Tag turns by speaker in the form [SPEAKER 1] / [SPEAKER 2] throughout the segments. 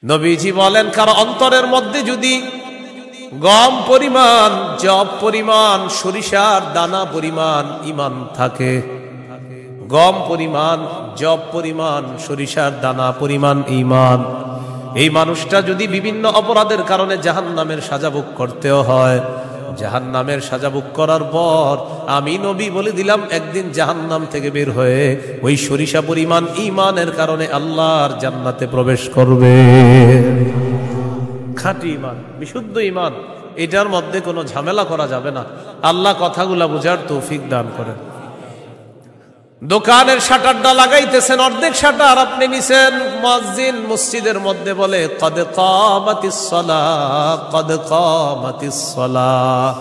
[SPEAKER 1] নবীজি বলেন, কারো অন্তরের মধ্যে যদি গম পরিমাণ, জব পরিমাণ, সরিষার দানা পরিমাণ ইমান থাকে, গম পরিমাণ, জব পরিমাণ, সরিষার দানা পরিমাণ ইমান, এই মানুষটা যদি বিভিন্ন অপরাধের কারণে জাহান্নামের সাজা ভোগ করতেও হয়, জাহান্নামের সাজা ভোগ করার পর আমি নবী বলে দিলাম একদিন জাহান্নাম থেকে বের হয়ে ওই সরিষা পরিমাণ ইমানের কারণে আল্লাহর জান্নাতে প্রবেশ করবে। খাঁটি ইমান, বিশুদ্ধ ইমান, এটার মধ্যে কোনো ঝামেলা করা যাবে না। আল্লাহ কথাগুলা বুঝার তৌফিক দান করেন। দোকানের শাটারটা লাগাইতেছেন, অর্ধেক শাটার আপনি নিছেন, মুয়াজ্জিন মসজিদের মধ্যে বলে কদ কামাতিস সালাহ, কদ কামাতিস সালাহ,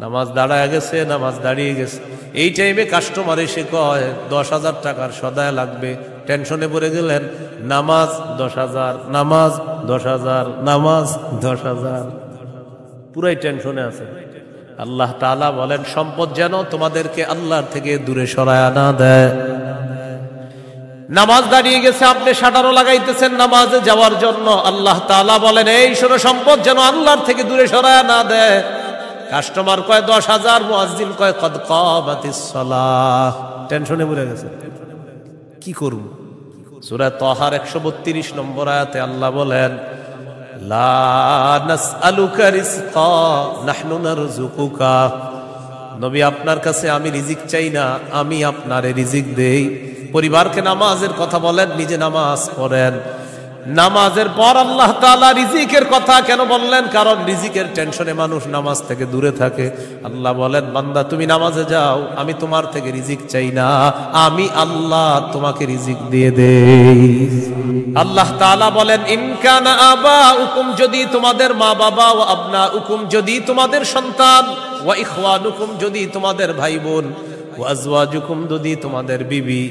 [SPEAKER 1] নামাজ দাঁড়ায় গেছে, নামাজ দাঁড়িয়ে গেছে। এই টাইমে কাস্টমার এসে কয় 10,000 টাকার সদায় লাগবে, টেনশনে পড়ে গেলেন, নামাজ 10,000, নামাজ 10,000, নামাজ 10,000, পুরাই টেনশনে আছে। আল্লাহ তাআলা বলেন, সম্পদ যেন তোমাদেরকে আল্লাহর থেকে দূরে সরায় না দেয়। নামাজ দাঁড়িয়ে গেছে, আপনি শাটারও লাগাইতেছেন নামাজে যাওয়ার জন্য, আল্লাহ তাআলা বলেন এই শোনো, সম্পদ যেন আল্লাহর থেকে দূরে সরায় না দেয়। কাস্টমার কয় 10,000, মুয়াজ্জিন কয় কদ কামাতিস সালাহ, টেনশনে পড়ে গেছে, কি করব? সূরা তাহার 132 নম্বর আয়াতে আল্লাহ বলেন, লা নাসআলুকা রিজকা নাহনু নারযুকুকা, নবী আপনার কাছে আমি রিজিক চাই না, আমি আপনারে রিজিক দেই। পরিবারকে নামাজের কথা বলেন, নিজে নামাজ পড়েন। নামাজের পর আল্লাহ তাআলা রিজিকের কথা কেন বললেন? কারণ রিজিকের টেনশনে মানুষ নামাজ থেকে দূরে থাকে। আল্লাহ বলেন, বান্দা তুমি নামাজে যাও, আমি তোমার থেকে রিজিক চাই না, আমি আল্লাহ তোমাকে রিজিক দিয়ে দেই। আল্লাহ তাআলা বলেন, ইন কানা আবাউকুম, যদি তোমাদের মা বাবা, ওয়া আবনাউকুম, যদি তোমাদের সন্তান, ওয়া ইখওয়ানুকুম, যদি তোমাদের ভাই বোন, ওয়া আজওয়াজুকুম, যদি তোমাদের বিবি,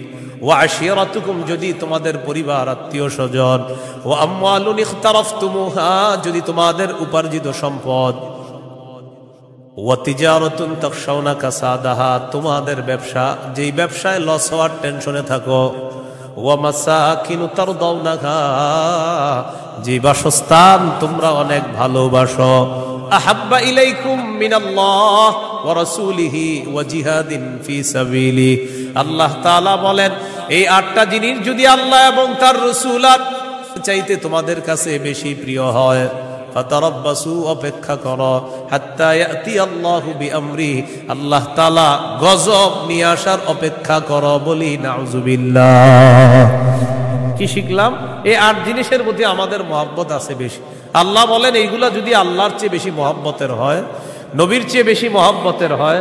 [SPEAKER 1] ওয়া আশিরাতুকুম, যদি তোমাদের পরিবার আত্মীয় স্বজন, ওয়া আমওয়ালুন ইখতারাফতুমুহা, যদি তোমাদের উপার্জিত সম্পদ, ওয়া তিজারাতুন তাখশাউনা কাসাদাহা, তোমাদের ব্যবসা, যেই ব্যবসায় লস হওয়ার টেনশনে থাকো, ওয়া মাসাকিনু তারদাউনাহা, যে বাসস্থান তোমরা অনেক ভালোবাসো, আহাব্বা ইলাইকুম মিনাল্লাহ ওয়া রাসূলিহি ওয়া জিহাদিন ফি সাবিলি, আল্লাহ তাআলা বলেন এই 8টা জিনিস যদি আল্লাহ এবং তার রাসূল চাইতে তোমাদের কাছে বেশি প্রিয় হয়, ফাতারাব্বাসু, অপেক্ষা করো, হাত্তা ইয়াতি আল্লাহু বিআমরি, আল্লাহ তাআলা গজব নিয়ে আসার অপেক্ষা করো। বলি নাউযুবিল্লাহ। কি শিখলাম? এই 8 জিনিসের প্রতি আমাদের মহব্বত আছে বেশি। আল্লাহ বলেন এইগুলা যদি আল্লাহর চেয়ে বেশি মহব্বতের হয়, নবীর চেয়ে বেশি মহব্বতের হয়,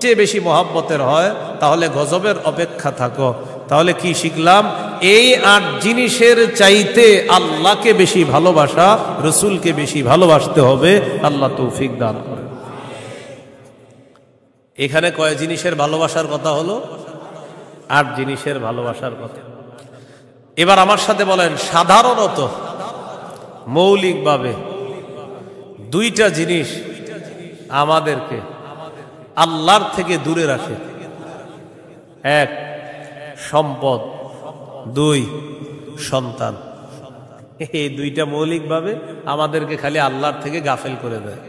[SPEAKER 1] চেয়ে বেশি মহব্বতের হয়, তাহলে গজবের অপেক্ষা থাকো। তাহলে কি শিখলাম? এই 8 জিনিসের চাইতে আল্লাহকে বেশি ভালোবাসা, রসুলকে বেশি ভালোবাসতে হবে। আল্লাহ তৌফিক দান করে। এখানে কয় জিনিসের ভালোবাসার কথা হলো? 8 জিনিসের ভালোবাসার কথা। এবার আমার সাথে বলেন, সাধারণত মৌলিকভাবে 2টা জিনিস আমাদেরকে আল্লাহর থেকে দূরে রাখে। 1 সম্পদ, 2 সন্তান। এই 2টা মৌলিকভাবে আমাদেরকে খালি আল্লাহর থেকে গাফেল করে দেয়।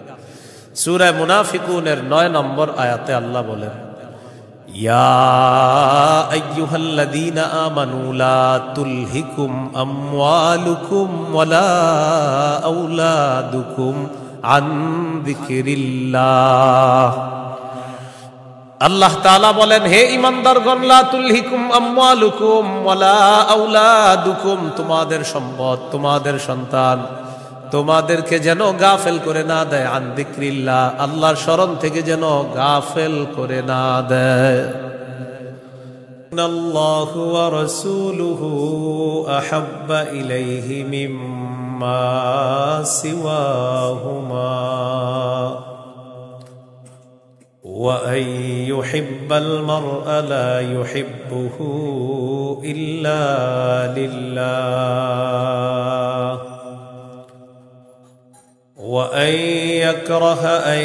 [SPEAKER 1] সূরা মুনাফিকুনের 9 নম্বর আয়াতে আল্লাহ বলেন, ইয়া আইয়ুহাল্লাযীনা আমানু লা তুলহিকুম আমওয়ালুকুম ওয়ালা আওলাদুকুম আন যিকরিল্লাহ। আল্লাহ তাআলা বলেন, হে ঈমানদারগণ, লা তুলহিকুম আমওয়ালুকুম ওয়ালা আওলাদুকুম, তোমাদের সম্পদ, তোমাদের সন্তান তোমাদেরকে যেন গাফেল করে না দেয়, আন যিকরিল্লাহ, আল্লাহর স্মরণ থেকে যেন গাফেল করে না দেয়। ইন্নাল্লাহু ওয়া রাসূলুহু আহাব্বা ইলাইহি মিম্মা সিওয়াহুমা ওয়া আন ইউহিব্বাল মারআ লা ইউহিব্বুহু ইল্লা লিল্লাহ وأن يكره أن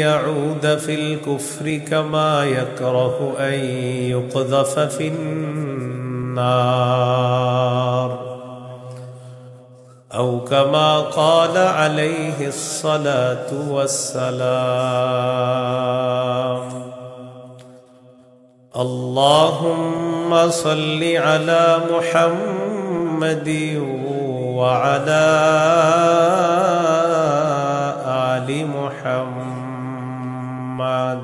[SPEAKER 1] يعود في الكفر كما يكره أن يقذف في النار أو كما قال عليه الصلاة والسلام اللهم صل على محمد وعلى آل محمد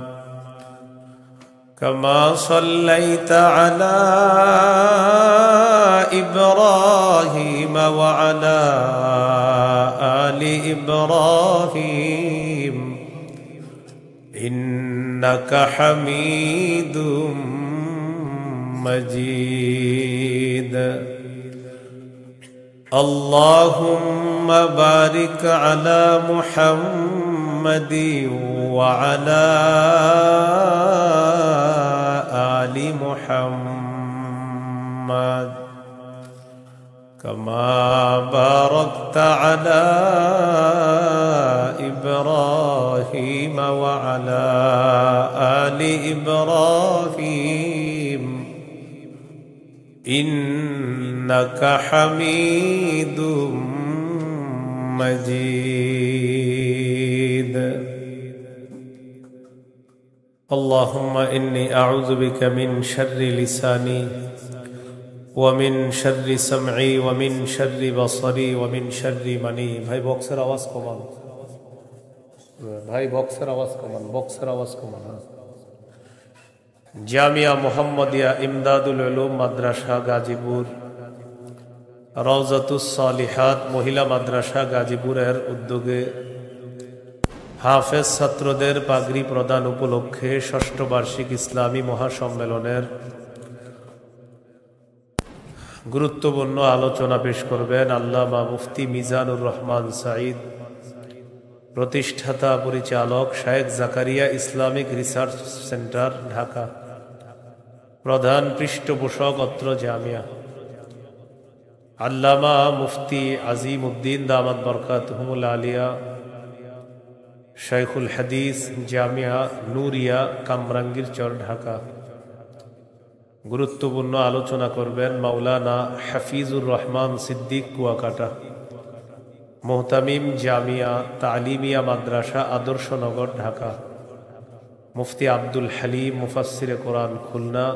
[SPEAKER 1] كما صليت على إبراهيم وعلى آل إبراهيم إنك حميد مجيد اللهم بارك على محمد وعلى آل محمد كما باركت على إبراهيم وعلى آل إبراهيم إنك حميد مجيد اللهم إني أعوذ بك من شر لساني ومن شر سمعي ومن شر بصري ومن شر مني ভাই বক্সের আওয়াজ কমান ভাই বক্সের আওয়াজ কমান জামিয়া মুহাম্মাদিয়া ইমদাদুল উলুম মাদ্রাসা গাজীপুর রওজাতুস সালিহাত মহিলা মাদ্রাসা গাজীপুরের উদ্যোগে হাফেজ ছাত্রদের পাগড়ি প্রদান উপলক্ষে ষষ্ঠ বার্ষিক ইসলামী মহাসম্মেলনের গুরুত্বপূর্ণ আলোচনা পেশ করবেন আল্লামা মুফতি মিজানুর রহমান সাঈদ, প্রতিষ্ঠাতা পরিচালক শায়েখ Zakaria Islamic research centre Dhaka, প্রধান পৃষ্ঠপোষক অত্র জামিয়া। আল্লামা মুফতি আজিম উদ্দিন দামাত বরকাতুহুমুল আলিয়া, শাইখুল হাদিস জামিয়া নুরিয়া কামরাঙ্গীরচর ঢাকা। গুরুত্বপূর্ণ আলোচনা করবেন মাওলানা হাফিজুর রহমান সিদ্দিক কুয়াকাটা, মোহতামিম জামিয়া তালিমিয়া মাদ্রাসা আদর্শনগর ঢাকা। মুফতি আব্দুল হালিম মুফাসসিরে কোরআন খুলনা,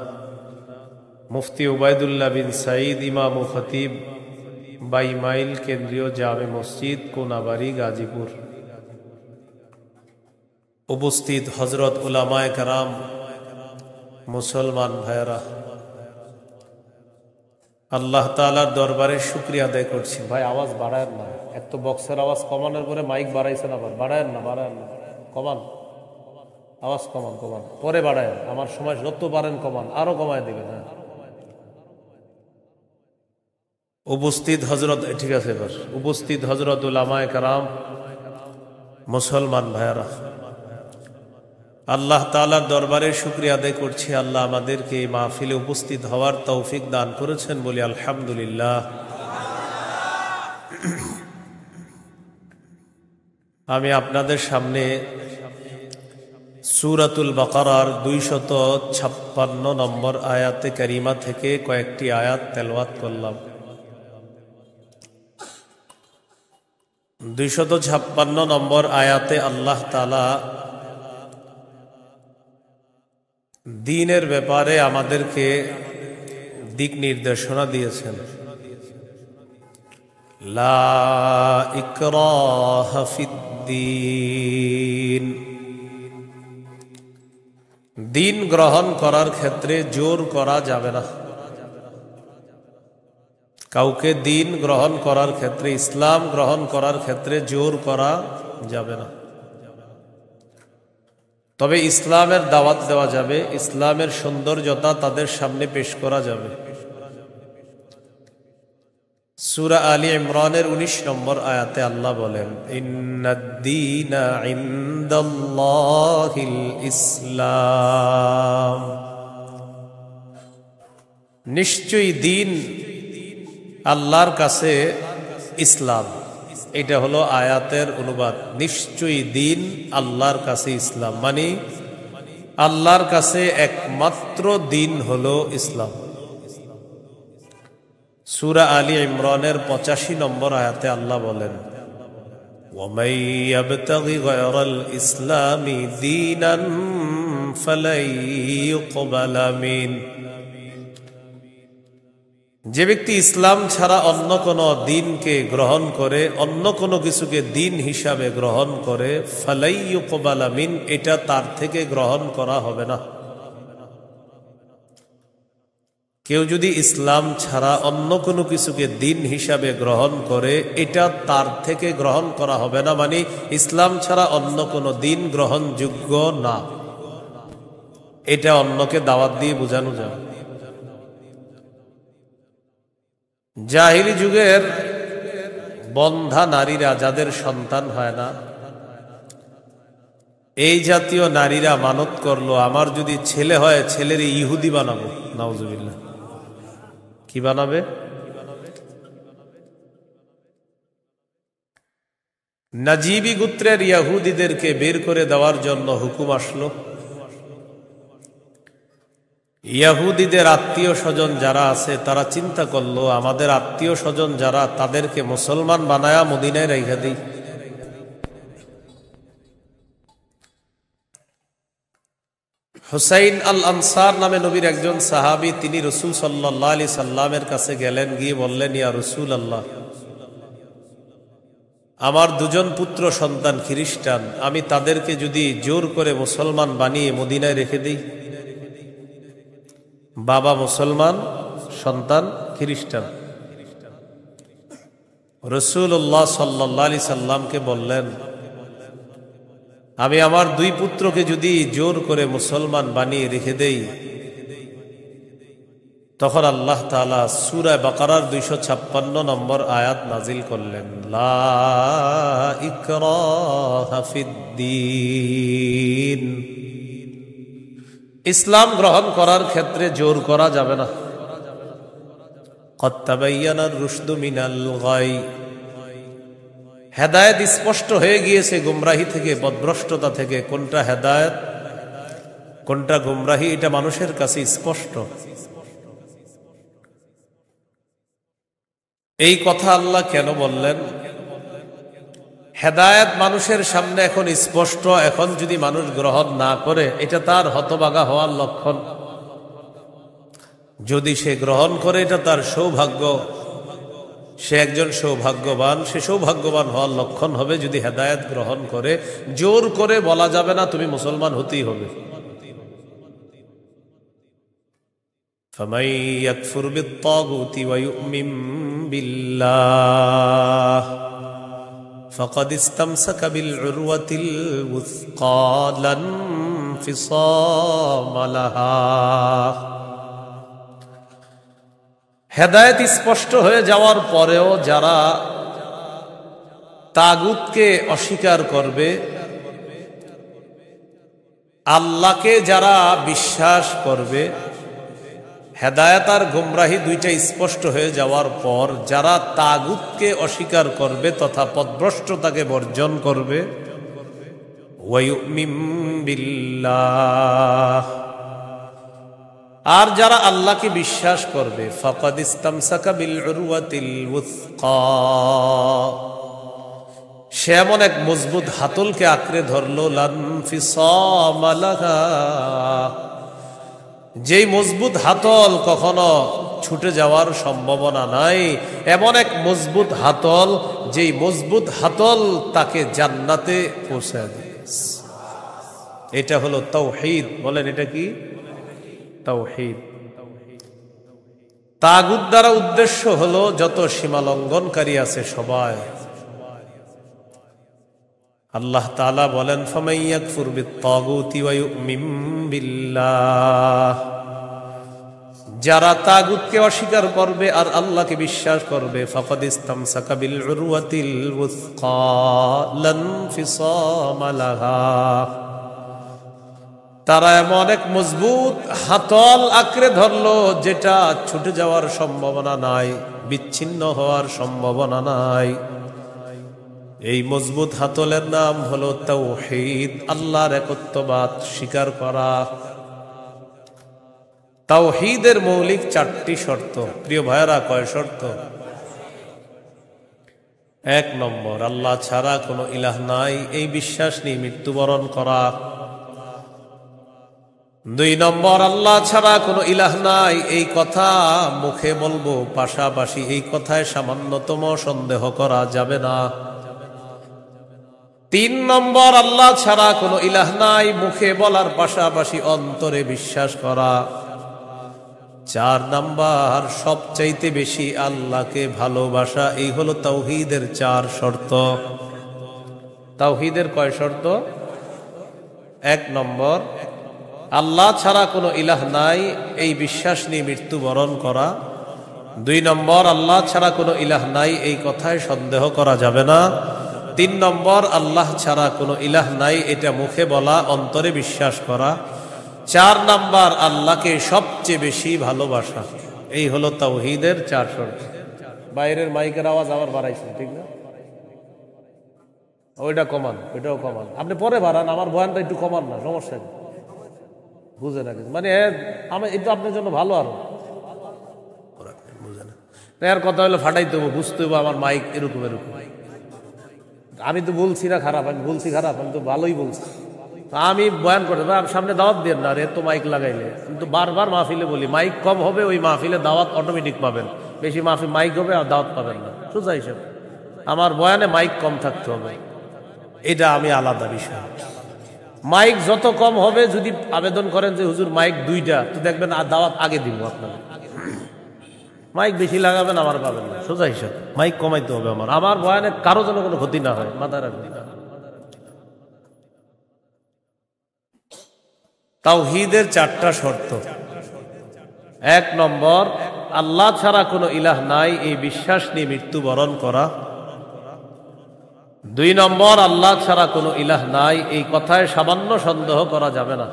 [SPEAKER 1] মুফতি উবাইদুল্লাহ বিন সাঈদ ইমাম ও খতিব 22 মাইল কেন্দ্রীয় জামে মসজিদ কোনাবাড়ি গাজীপুর। উপস্থিত হযরত উলামায়ে কেরাম, মুসলমান ভাইরা, আল্লাহ তাআলার দরবারে শুকরিয়া আদায় করছি। ভাই আওয়াজ বাড়ায়েন না, এক তো বক্সের আওয়াজ কমানোর পরে মাইক বাড়াইছেন, আবার বাড়ায়েন না, কমান, আওয়াজ কমান, পরে বাড়ায়েন, আমার সময় যত পারেন কমান, আরো কমায় দিবেন। হ্যাঁ, উপস্থিত হযরত, ঠিক আছে এবার, উপস্থিত হযরত উলামায়ে কেরাম, মুসলমান ভাইরা, আল্লাহ তাআলার দরবারে শুকরিয়া আদায় করছি। আল্লাহ আমাদেরকে এই মাহফিলে উপস্থিত হওয়ার তৌফিক দান করেছেন, বলি আলহামদুলিল্লাহ। আমি আপনাদের সামনে সূরাতুল বাকারার 256 নম্বর আয়াতে কারিমা থেকে কয়েকটি আয়াত তেলাওয়াত করলাম। 256 নম্বর আয়াতে আল্লাহ তাআলা দ্বীনের ব্যাপারে আমাদেরকে দিক নির্দেশনা দিয়েছেন। লা ইকরাহা ফিদ্দীন, দ্বীন গ্রহণ করার ক্ষেত্রে জোর করা যাবে না। কাউকে দ্বীন গ্রহণ করার ক্ষেত্রে, ইসলাম গ্রহণ করার ক্ষেত্রে জোর করা যাবে না। তবে ইসলামের দাওয়াত দেওয়া যাবে, ইসলামের সৌন্দর্যতা তাদের সামনে পেশ করা যাবে। সূরা আলী ইমরানের 19 নম্বর আয়াতে আল্লাহ বলেন, ইন্নাদ-দীনা ইনদাল্লাহিল ইসলাম, নিশ্চয়ই দ্বীন আল্লাহর কাছে ইসলাম। এটা হলো আয়াতের অনুবাদ। নিশ্চয়ই দ্বীন আল্লাহর কাছে ইসলাম, মানে আল্লাহর কাছে একমাত্র দ্বীন হলো ইসলাম। সূরা আলী ইমরানের 85 নম্বর আয়াতে আল্লাহ বলেন, وَمَن يَبْتَغِ غَيْرَ الْإِسْلَامِ دِينًا فَلَن يُقْبَلَ مِنْهُ। যে ব্যক্তি ইসলাম ছাড়া অন্য কোনো দিনকে গ্রহণ করে, অন্য কোনো কিছুকে দিন হিসাবে গ্রহণ করে, ফালাই ইউকবাল মিন, এটা তার থেকে গ্রহণ করা হবে না। কেউ যদি ইসলাম ছাড়া অন্য কোনো কিছুকে দিন হিসাবে গ্রহণ করে, এটা তার থেকে গ্রহণ করা হবে না, মানে ইসলাম ছাড়া অন্য কোনো দিন গ্রহণযোগ্য না। এটা অন্যকে দাওয়াত দিয়ে বোঝানো যাবে। জাহিলি যুগের বন্ধা নারীরা, যাদের সন্তান হয় না, এই জাতীয় নারীরা মানত করলো, আমার যদি ছেলে হয় ছেলের ইহুদি বানাবো। নাউজুবিল্লাহ। কি বানাবে? নাজিবি গোত্রের ইহুদিদেরকে বের করে দেওয়ার জন্য হুকুম আসলো। ইহুদিদের আত্মীয় স্বজন যারা আছে তারা চিন্তা করলো, আমাদের আত্মীয় স্বজন যারা, তাদেরকে মুসলমান বানায়া মদিনায় রেখে দিই। হুসাইন আল আনসার নামে নবীর একজন সাহাবী, তিনি রাসূল সাল্লাল্লাহু আলাইহি সাল্লামের কাছে গেলেন, গিয়ে বললেন, ইয়া রাসূলুল্লাহ, আমার দুজন পুত্র সন্তান খ্রিস্টান, আমি তাদেরকে যদি জোর করে মুসলমান বানিয়ে মদিনায় রেখে দিই। বাবা মুসলমান, সন্তান খ্রিস্টান। রাসূলুল্লাহ সাল্লাল্লাহু আলাইহি সাল্লামকে বললেন, আমি আমার দুই পুত্রকে যদি জোর করে মুসলমান বানিয়ে রেখে দেই, তখন আল্লাহ তাআলা সূরা বাকারার 256 নম্বর আয়াত নাজিল করলেন, লা ইকরাহা ফিদ্দীন। ইসলাম গ্রহণ করার ক্ষেত্রে জোর করা যাবে না। কদ তাবায়্যানার রুশদু মিনাল গাই। হেদায়েত স্পষ্ট হয়ে গিয়েছে গুমরাহি থেকে, পথভ্রষ্টতা থেকে। কোনটা হেদায়েত, কোনটা গুমরাহি, এটা মানুষের কাছে স্পষ্ট। এই কথা আল্লাহ কেন বললেন? হেদায়েত মানুষের সামনে এখন স্পষ্ট, এখন যদি মানুষ গ্রহণ না করে, এটা তার হতভাগা হওয়ার লক্ষণ। যদি সে গ্রহণ করে, এটা তার সৌভাগ্য, সে একজন সৌভাগ্যবান। সে সৌভাগ্যবান হওয়ার লক্ষণ হবে যদি হেদায়েত গ্রহণ করে। জোর করে বলা যাবে না তুমি মুসলমান হতেই হবে। ফামান ইয়াকফুর বিত-তাগুতি ওয়া ইউমিন বিল্লাহ ফাকাদ ইসতামসাকা বিল উরওয়াতিল ওয়াসকা লা ইনফিসামা লাহা। হেদায়েত স্পষ্ট হয়ে যাওয়ার পরেও যারা তাগুতকে অস্বীকার করবে, আল্লাহকে যারা বিশ্বাস করবে, হেদায়েত আর গুমরাহি দুইটা স্পষ্ট হয়ে যাওয়ার পর যারা তাগুতকে অস্বীকার করবে তথা পথভ্রষ্টতাকে বর্জন করবে, ওয়া ইউমিন বিল্লাহ, আর যারা আল্লাহকে বিশ্বাস করবে, ফাকাদ ইসতামসাকা বিল উরওয়াতিল ওয়াসকা, সে এমন এক মজবুত হাতলকে আঁকড়ে ধরলো, লা ইনফিসামা লাহা, যেই মজবুত হাতল কখনো ছুটে যাওয়ার সম্ভাবনা নাই। এমন এক মজবুত হাতল, যেই মজবুত হাতল তাকে জান্নাতে পৌঁছায় দিয়েছে। এটা হলো তাওহীদ। বলেন, এটা কি? তাওহীদ। তাগুত দ্বারা উদ্দেশ্য হলো যত সীমা লঙ্ঘনকারী আছে সবাই। আল্লাহ তাআলা বলেন, ফামান ইয়াকফুর বিত-তাগুতি ওয়া ইউমিন বিল্লাহ, যারা তাগুতকে অস্বীকার করবে আর আল্লাহকে বিশ্বাস করবে, ফাকাদ ইসতামসাকা বিল উরওয়াতিল ওয়াসকা লা ইনফিসামা লাহা, তারা এমন এক মজবুত হাতল আঁকড়ে ধরলো যেটা ছুটে যাওয়ার সম্ভাবনা নাই, বিচ্ছিন্ন হওয়ার সম্ভাবনা নাই। এই মজবুত হাতলের নাম হলো তাওহীদ, আল্লাহর একত্ববাদ স্বীকার করা। তাওহীদের মৌলিক 4টি শর্ত। প্রিয় ভাইরা, কয় শর্ত? 1 নম্বর, আল্লাহ ছাড়া কোনো ইলাহ নাই এই বিশ্বাস নিয়ে মৃত্যুবরণ করা। 2 নম্বর, আল্লাহ ছাড়া কোনো ইলাহ নাই এই কথা মুখে বলবো, পাশাপাশি এই কথায় সামান্যতম সন্দেহ করা যাবে না। 3 নম্বর, আল্লাহ ছাড়া কোনো ইলাহ নাই মুখে বলার পাশাপাশি অন্তরে বিশ্বাস করা। 4 নম্বর, সবচাইতে বেশি আল্লাহকে ভালোবাসা। এই হলো তাওহীদের 4 শর্ত। তাওহীদের কয় শর্ত? 1 নম্বর, আল্লাহ ছাড়া কোনো ইলাহ নাই এই বিশ্বাস নিয়ে মৃত্যুবরণ করা। 2 নম্বর, আল্লাহ ছাড়া কোনো ইলাহ নাই এই কথায় সন্দেহ করা যাবে না। 3 নম্বর, আল্লাহ ছাড়া কোনো ইলাহ নাই এটা মুখে বলা, অন্তরে বিশ্বাস করা। 4 নম্বর, আল্লাহকে সবচেয়ে বেশি ভালোবাসা। এই হলো তাওহীদের 4 শর্ত। বাইরের মাইকের আওয়াজ আবার বাড়াইছেন, ঠিক না? ওইটা কমান, ওইটাও কমান। আপনি পরে বাড়ান, আমার বয়ানটা একটু কমান না, সমস্যা নেই। বুঝে না কিছু, মানে আমার এটা আপনার জন্য ভালো। আরো বুঝে না, এর কথা হলো ফাটাইতে হবো, বুঝতে হবো আমার মাইক এরকম এরকম। আমি তো বলছি না খারাপ, আমি বলছি খারাপ, আমি তো ভালোই বলছি। আমি বয়ান করতে সামনে দাওয়াত দিয়ে না, এত মাইক লাগাইলে। কিন্তু বারবার মাহফিলে বলি, মাইক কম হবে ওই মাহফিলে দাওয়াত অটোমেটিক পাবেন, বেশি মাহফিল মাইক হবে আর দাওয়াত পাবেন না। সোজা হিসেবে আমার বয়ানে মাইক কম থাকতে হবে, এটা আমি আলাদা বিষয়। মাইক যত কম হবে, যদি আবেদন করেন যে হুজুর মাইক 2টা, তো দেখবেন আর দাওয়াত আগে দিব আপনাকে। মাইক বেশি লাগাবেন, আমার পাবেন না। সোজা হিসাব মাইক কমাইতে হবে আমার। আমার বয়ানে কারো যেন কোনো ক্ষতি না হয়, মাথায় রাখবেন। তাওহীদের 4টা শর্ত। 1 নম্বর, আল্লাহ ছাড়া কোনো ইলাহ নাই এই বিশ্বাস নিয়ে মৃত্যুবরণ করা। 2 নম্বর, আল্লাহ ছাড়া কোনো ইলাহ নাই এই কথায় সামান্য সন্দেহ করা যাবে না।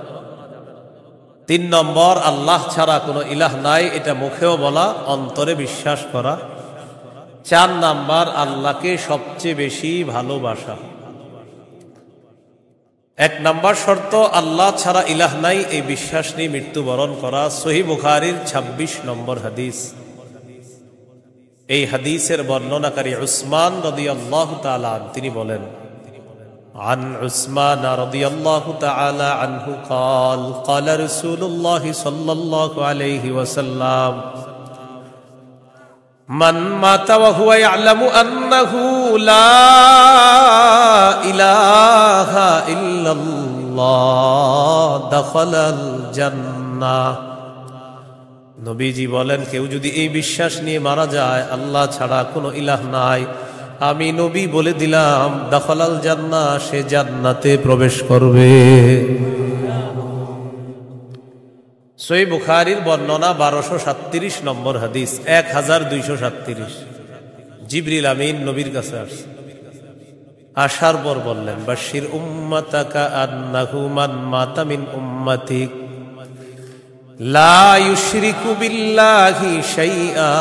[SPEAKER 1] 3 নম্বর, আল্লাহ ছাড়া কোনো ইলাহ নাই এটা মুখেও বলা, অন্তরে বিশ্বাস করা। 4 নম্বর, আল্লাহকে সবচেয়ে বেশি ভালোবাসা। 1 নম্বর শর্ত, আল্লাহ ছাড়া ইলাহ নাই এই বিশ্বাস নিয়ে মৃত্যুবরণ করা। সহিহ বুখারীর 26 নম্বর হাদিস। এই হাদিসের বর্ণনাকারী উসমান রাদিয়াল্লাহু তাআলা তিনি বলেন, عن عثمان رضي الله تعالى عنه قال قال رسول الله صلى الله عليه وسلم من مات وهو يعلم أنه لا إله إلا الله دخل الجنة। নবীজি বলেন, কেউ যদি এই বিশ্বাস নিয়ে মারা যায় আল্লাহ ছাড়া কোনো ইলাহ নাই, আমি নবী বলে দিলাম দাখালাল জান্নাহ, সে জান্নাতে প্রবেশ করবে। সহিহ বুখারীর বর্ণনা 1237 নম্বর হাদিস, 1237। জিবরিল আমিন নবীর কাছে আসছে, আসার পর বললেন, বাশির উম্মাতাকা আন্নাহু মান মাতা মিন উম্মাতিক লা ইউশরিকু বিল্লাহি শাইআ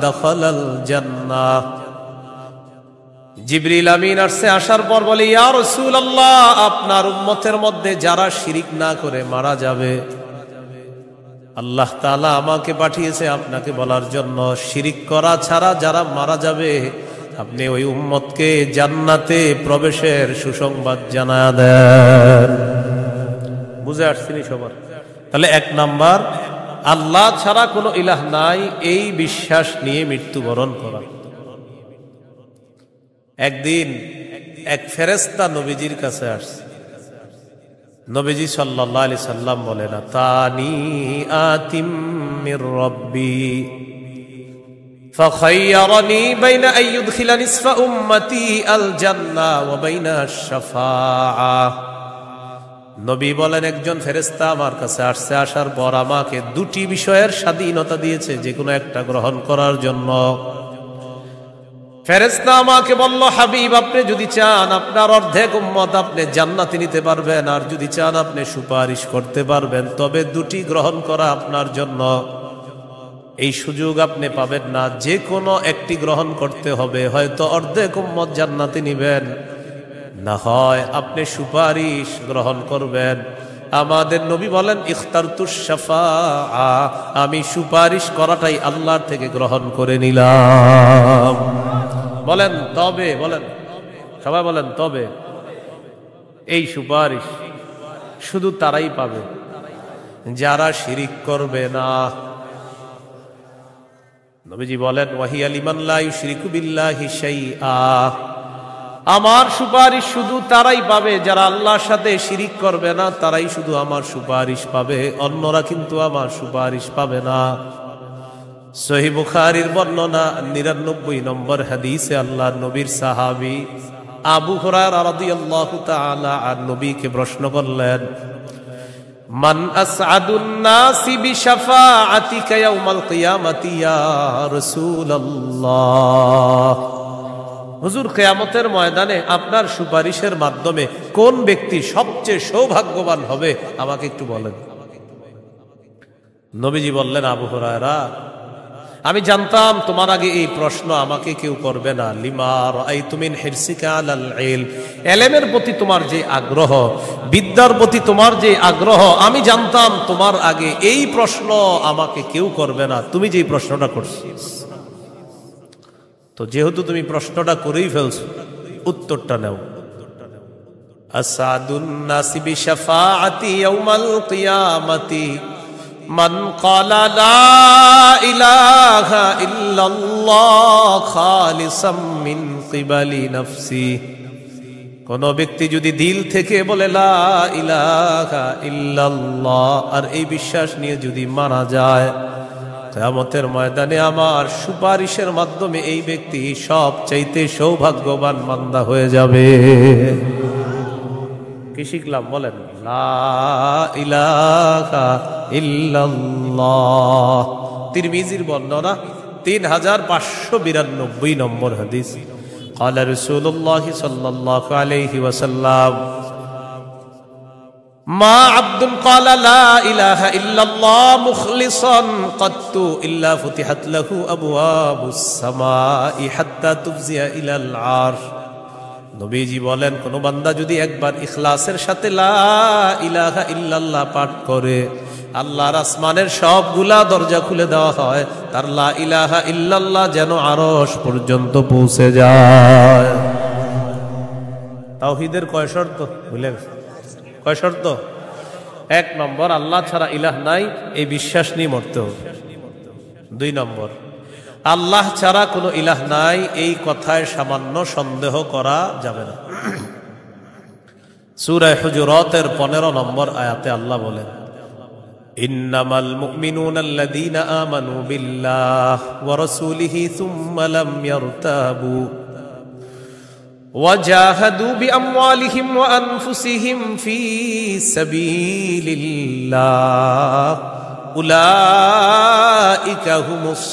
[SPEAKER 1] দাখালাল জান্নাহ। জিবরিল আমিন আসছে, আসার পর বলে, ইয়া রাসূলুল্লাহ, আপনার উম্মতের মধ্যে যারা শিরিক না করে মারা যাবে, আল্লাহ তাআলা আমাকে পাঠিয়েছে আপনাকে বলার জন্য, শিরিক করা ছাড়া যারা মারা যাবে আপনি ওই উম্মতকে জান্নাতে প্রবেশের সুসংবাদ জানায়া দেন। বুঝে আসছেন সবার? তাহলে 1 নাম্বার, আল্লাহ ছাড়া কোনো ইলাহ নাই এই বিশ্বাস নিয়ে মৃত্যুবরণ করা। একদিন এক ফেরেশতা নবীজির কাছে আসছে। নবীজি সাল্লাল্লাহু আলাইহি সাল্লাম বলেন, আতানি আতিম মির রাব্বি ফাখায়্যারানি বাইনা আন ইউদখিলা নিসফা উম্মতি আল জান্নাহ ওয়া বাইনা আশ-শাফাআহ। নবী বলেন, একজন ফেরেশতা আমার কাছে আসছে, আসার পর আমাকে 2টি বিষয়ের স্বাধীনতা দিয়েছে, যে কোনো একটা গ্রহণ করার জন্য। ফেরেশতা আমাকে বলল, হাবিব, আপনি যদি চান আপনার অর্ধেক উম্মত আপনি জান্নাতে নিতে পারবেন, আর যদি চান আপনি সুপারিশ করতে পারবেন, তবে 2টি গ্রহণ করা আপনার জন্য। এই সুযোগ আপনি পাবেন না, যে কোনো একটি গ্রহণ করতে হবে। হয়তো অর্ধেক উম্মত জান্নাতে নিবেন, না হয় আপনি সুপারিশ গ্রহণ করবেন। আমাদের নবী বলেন ইখতারতুশ শাফাআ, আমি সুপারিশ করাটাই আল্লাহর থেকে গ্রহণ করে নিলাম। বলেন তবে, বলেন সবাই বলেন তবে। এই সুপারিশ শুধু তারাই পাবে যারা শিরিক করবে না। নবীজি বলেন ওয়াহিয়া লিমান লা ইউশরিকু বিল্লাহি শাইআ, আমার সুপারিশ শুধু তারাই পাবে যারা আল্লাহর সাথে শিরিক করবে না, তারাই শুধু আমার সুপারিশ পাবে, অন্যরা কিন্তু আমার সুপারিশ পাবে না। সহিহ বুখারীর বর্ণনা 99 নম্বর হাদিসে আল্লাহর নবীর সাহাবী আবু হুরায়রা রাদিয়াল্লাহু তাআলা আন নবীকে প্রশ্ন করলেন, মান আসআদুন নাসি বিশাফাআতিকা ইয়াউমাল কিয়ামাতি ইয়া রাসূলুল্লাহ, হুজুর কিয়ামতের ময়দানে আপনার সুপারিশের মাধ্যমে কোন ব্যক্তি সবচেয়ে সৌভাগ্যবান হবে আমাকে একটু বলেন। নবীজি বললেন, আবু হুরায়রা, আমি জানতাম তোমার আগে এই প্রশ্ন আমাকে কেউ করবে না। লিমা রাআইতু মিন হিরসিকা আলাল ইলম, ইলমের প্রতি তোমার যে আগ্রহ, বিদ্যার প্রতি তোমার যে আগ্রহ, আমি জানতাম তোমার আগে এই প্রশ্ন আমাকে কেউ করবে না, তুমি যে প্রশ্নটা করছো। তো যেহেতু তুমি প্রশ্নটা করেই ফেলছো, উত্তরটা নাও। আসাদুন নাসি বিশাফাআতি ইয়াউমাল কিয়ামাতি মান ক্বালা লা ইলাহা ইল্লাল্লাহ খালিসাম মিন কিবালি নাফসি, কোন ব্যক্তি যদি দিল থেকে বলে লা ইলাহা ইল্লাল্লাহ আর এই বিশ্বাস নিয়ে যদি মারা যায়, কিয়ামতের ময়দানে আমার সুপারিশের মাধ্যমে এই ব্যক্তি সবচাইতে সৌভাগ্যবান বান্দা হয়ে যাবে। কি শিখলাম বলেন? লা ইলাহা ইল্লাল্লাহ। তিরমিজির বর্ণনা 3592 নম্বর হাদিস। قال رسول الله صلى الله عليه وسلم ما عبد قال لا إله إلا الله مخلصا قط إلا فتحت له أبواب السماء حتى تفزع إلى العرش। নবীজি বলেন, কোন বান্দা যদি একবার ইখলাসের সাথে লা ইলাহা ইল্লাল্লাহ পাঠ করে, আল্লাহর আসমানের সবগুলা দরজা খুলে দেওয়া হয়, তার লা ইলাহা ইল্লাল্লাহ যেন আরশ পর্যন্ত পৌঁছে যায়। তাওহীদের কয় শর্ত ভুলে গেছে? কয় শর্ত? 1 নম্বর, আল্লাহ ছাড়া ইলাহ নাই, এই বিশ্বাস নিয়ে মরতে হবে। 2 নম্বর, আল্লাহ ছাড়া কোনো ইলাহ নাই, এই কথায় সামান্য সন্দেহ করা যাবে না। সূরা হুজুরাতের 15 নম্বর আয়াতে আল্লাহ বলেন, ইন্নামাল মুমিনুনা আল্লাযীনা আমানু বিল্লাহি ওয়া রাসূলিহি সুম্মা লাম ইয়ারতাবু ওয়াজাহাদু বিআমওয়ালিহিম ওয়া আনফুসিহিম ফী সাবিলিল্লাহ উলাইকা হুমুস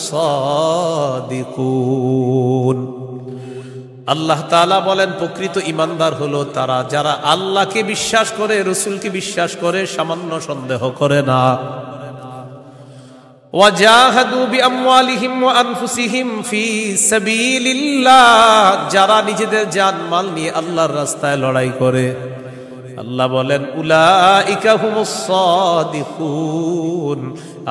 [SPEAKER 1] সাদিকুন। আল্লাহ তাআলা বলেন, প্রকৃত ঈমানদার হলো তারা যারা আল্লাহকে বিশ্বাস করে, রাসূলকে বিশ্বাস করে, সামান্য সন্দেহ করে না। ওয়াজাহাদু বিআমওয়ালিহিম ওয়া আনফুসিহিম ফী সাবিলিল্লাহ, যারা নিজেদের জান মাল নিয়ে আল্লাহর রাস্তায় লড়াই করে। আল্লাহ বলেন, উলাইকা হুমুস সাদিকুন,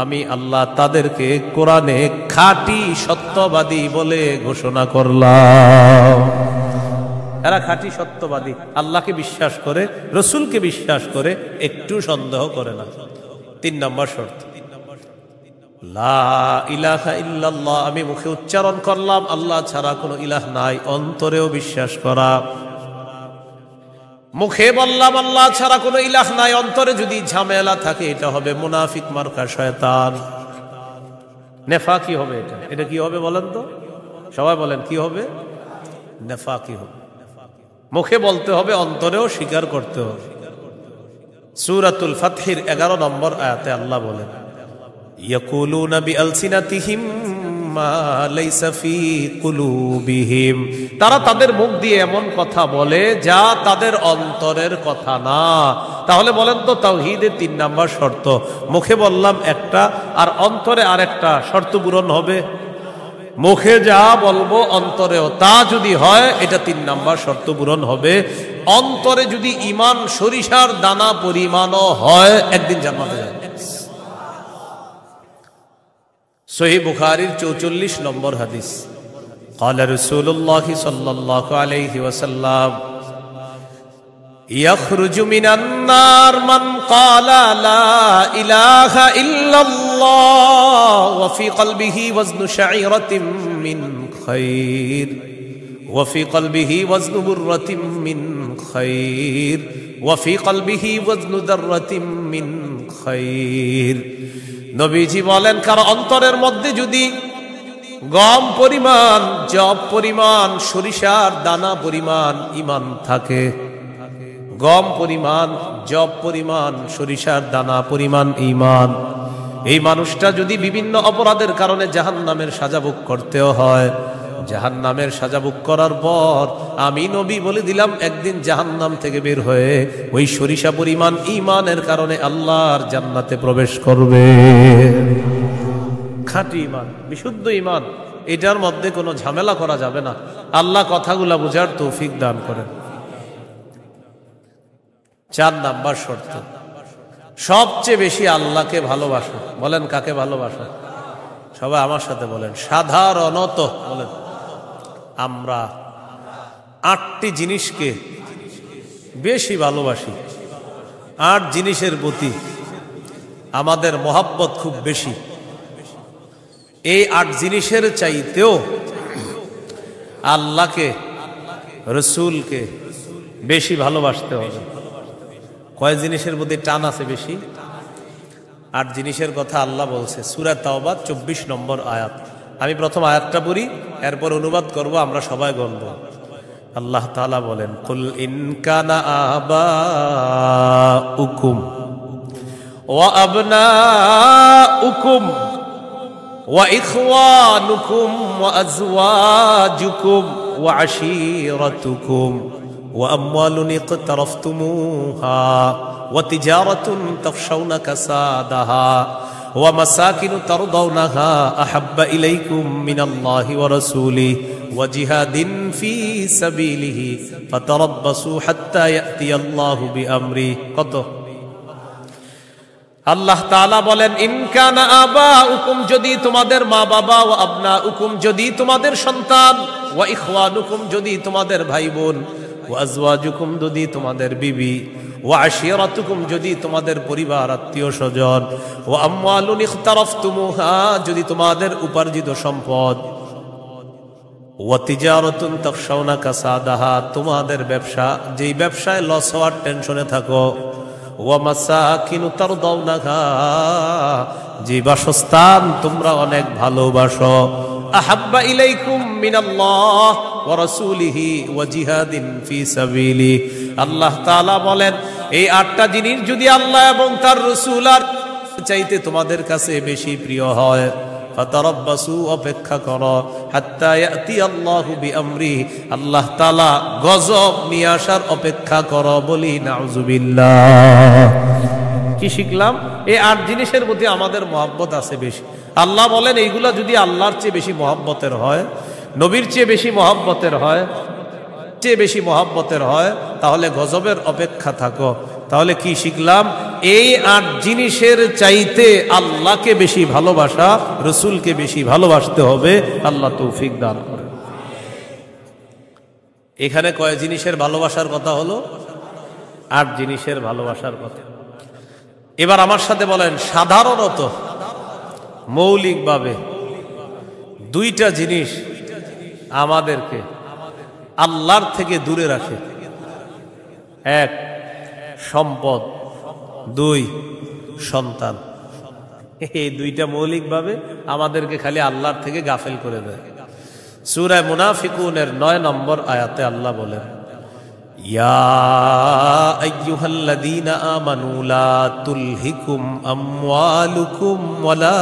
[SPEAKER 1] আমি আল্লাহ তাদেরকে কোরআনে খাঁটি সত্যবাদী বলে ঘোষণা করলাম। এরা খাঁটি সত্যবাদী, আল্লাহকে বিশ্বাস করে, রাসূলকে বিশ্বাস করে, একটু সন্দেহ করে না। 3 নম্বর শর্ত, লা ইলাহা ইল্লাল্লাহ, আমি মুখে উচ্চারণ করলাম আল্লাহ ছাড়া কোনো ইলাহ নাই, অন্তরেও বিশ্বাস করা। মুখে বললাম আল্লাহ ছাড়া কোনো ইলাহ নাই, অন্তরে যদি ঝামেলা থাকে এটা হবে মুনাফিক মার্কা শয়তান, নেফাকি হবে। এটা কি হবে বলেন তো? সবাই বলেন কি হবে? নেফাকি হবে। মুখে বলতে হবে, অন্তরেও স্বীকার করতে হবে। সূরাতুল ফাতহির 11 নম্বর আয়াতে আল্লাহ বলেন, ইয়াকুলুনা বিআলসিনাতিহিম মা লাইসা ফি কুলুবিহিম, তারা তাদের মুখ দিয়ে এমন কথা বলে যা তাদের অন্তরের কথা না। তাহলে বলেন তো, তাওহীদের 3 নম্বর শর্ত, মুখে বললাম একটা আর অন্তরে আরেকটা, শর্ত পূরণ হবে? মুখে যা বলবো অন্তরেও তা যদি হয়, এটা 3 নম্বর শর্ত পূরণ হবে। অন্তরে যদি ঈমান সরিষার দানা পরিমাণও হয় একদিন জান্নাতে যাবে। সহিহ বুখারীর 44 নম্বর হাদিস, قال رسول الله صلى الله عليه وسلم يخرج من النار من قال لا إله إلا الله وفي قلبه وزن شعيرة من خير وفي قلبه وزن برة من خير وفي قلبه وزن ذرة من خير। নবীজি বলেন, কারো অন্তরের মধ্যে যদি গম পরিমাণ, জব পরিমাণ, সরিষার দানা পরিমাণ ঈমান থাকে, গম পরিমাণ, জব পরিমাণ, সরিষার দানা পরিমাণ ঈমান, এই মানুষটা যদি বিভিন্ন অপরাধের কারণে জাহান্নামের সাজা ভোগ করতেও হয়, জাহান্নামের সাজা ভোগ করার পর আমি নবী বলে দিলাম একদিন জাহান্নাম থেকে বের হয়ে ওই সরিষা পরিমাণ ঈমানের কারণে আল্লাহর জান্নাতে প্রবেশ করবে। খাঁটি ঈমান, বিশুদ্ধ ঈমান, এটার মধ্যে কোনো ঝামেলা করা যাবে না। আল্লাহ কথাগুলা বুঝার তৌফিক দান করেন। 4 নাম্বার শর্ত, সবচেয়ে বেশি আল্লাহকে ভালোবাসো। বলেন কাকে ভালোবাসো? সবাই আমার সাথে বলেন, সাধারণত বলেন। আমরা 8টি জিনিসকে বেশি ভালোবাসি। 8 জিনিসের প্রতি আমাদের মহব্বত খুব বেশি। এই 8 জিনিসের চাইতেও আল্লাহকে, রসুলকে বেশি ভালোবাসতে হবে। কয় জিনিসের প্রতি টান আছে বেশি? 8 জিনিসের কথা আল্লাহ বলছে সূরা তাওবা 24 নম্বর আয়াত। আমি প্রথম আয়াতটা পড়ি, এরপর অনুবাদ করব, আমরা সবাই গণব। আল্লাহ তাআলা বলেন, কুল ইন কানা আবাউকুম ওয়া আবনাউকুম ওয়া ইখওয়ানুকুম ওয়া আজওয়াজুকুম ওয়া আশীরাতুকুম وأموال اقترفتموها وتجارة تخشون كسادها ومساكن ترضونها أحب إليكم من الله ورسوله وجهاد في سبيله فتربصوا حتى يأتي الله بأمره। কত? আল্লাহ তাআলা বলেন, ইন কানা আবাউকুম, যদি তোমাদের মা বাবা, ওয়া আবনাউকুম, যদি তোমাদের সন্তান, ওয়া ইখওয়ানুকুম, যদি তোমাদের ভাই বোন, ওয়া আজওয়াজুকুম, যদি তোমাদের বিবি, ওয়া আশীরাতুকুম, যদি তোমাদের পরিবার আত্মীয় স্বজন, ওয়া আমওয়ালুন ইখতারাফতুমুহা, যদি তোমাদের উপার্জিত সম্পদ, ওয়া তিজারাতুন তাখশাউনা কাসাদাহা, তোমাদের ব্যবসা, যেই ব্যবসায় লস হওয়ার টেনশনে থাকো, ওয়া মাসাকিনু তারদাউনাহা, যে বাসস্থান তোমরা অনেক ভালোবাসো, আহাব্বা ইলাইকুম মিনাল্লাহ ওয়া রাসূলিহি ওয়া জিহাদিন ফি সাবিলি। আল্লাহ তাআলা বলেন, এই 8টা জিনিস যদি আল্লাহ এবং তার রাসূল আর চাইতে তোমাদের কাছে বেশি প্রিয় হয়, ফাতারাব্বাসু, অপেক্ষা করো, হাত্তা ইয়াতি আল্লাহু বিআমরি, আল্লাহ তাআলা গজব নিয়ে আসার অপেক্ষা করো। বলি নাউযুবিল্লাহ। কি শিখলাম? এই 8 জিনিসের প্রতি আমাদের মহব্বত আছে বেশি। আল্লাহ বলেন, এইগুলা যদি আল্লাহর চেয়ে বেশি মহব্বতের হয়, নবীর চেয়ে বেশি মহব্বতের হয়, তাহলে গজবের অপেক্ষা থাকো। তাহলে কি শিখলাম? এই 8 জিনিসের চাইতে আল্লাহকে বেশি ভালোবাসা, রসুলকে বেশি ভালোবাসতে হবে। আল্লাহ তৌফিক দান করে। এখানে কয় জিনিসের ভালোবাসার কথা হলো? 8 জিনিসের ভালোবাসার কথা। এবার আমার সাথে বলেন, সাধারণত মৌলিকভাবে 2টা জিনিস আমাদেরকে আল্লাহর থেকে দূরে রাখে। 1 সম্পদ, 2 সন্তান। এই 2টা মৌলিকভাবে আমাদেরকে খালি আল্লাহর থেকে গাফেল করে দেয়। সূরা মুনাফিকুনের 9 নম্বর আয়াতে আল্লাহ বলেন, ইয়া আইয়ুহাল্লাযীনা আমানু লা তুলহিকুম আমওয়ালুকুম ওয়ালা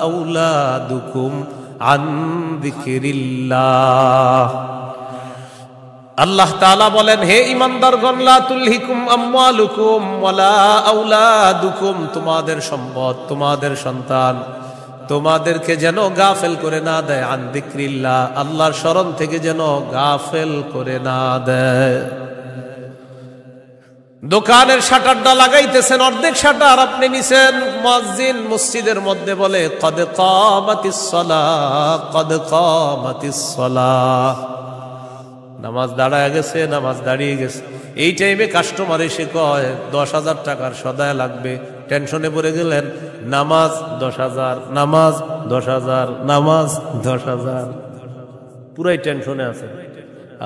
[SPEAKER 1] আওলাদুকুম আন যিকরিল্লাহ। আল্লাহ তাআলা বলেন, হে ঈমানদারগণ, লা তুলহিকুম আমওয়ালুকুম ওয়ালা আওলাদুকুম, তোমাদের সম্পদ, তোমাদের সন্তান তোমাদেরকে যেন গাফেল করে না দেয়, আন যিকরিল্লাহ, আল্লাহর স্মরণ থেকে যেন গাফেল করে না দেয়। দোকানের শাটারটা লাগাইতেছেন, অর্ধেক শাটার আপনি নিছেন, মুয়াজ্জিন মসজিদের মধ্যে বলে কদ কামাতিস সালাহ, কদ কামাতিস সালাহ, নামাজ দাঁড়ায় গেছে, নামাজ দাঁড়িয়ে গেছে। এই টাইমে কাস্টমার এসে কয় 10,000 টাকার সদায় লাগবে, টেনশনে পড়ে গেলেন, নামাজ 10,000, নামাজ 10,000, নামাজ 10,000, পুরাই টেনশনে আছে।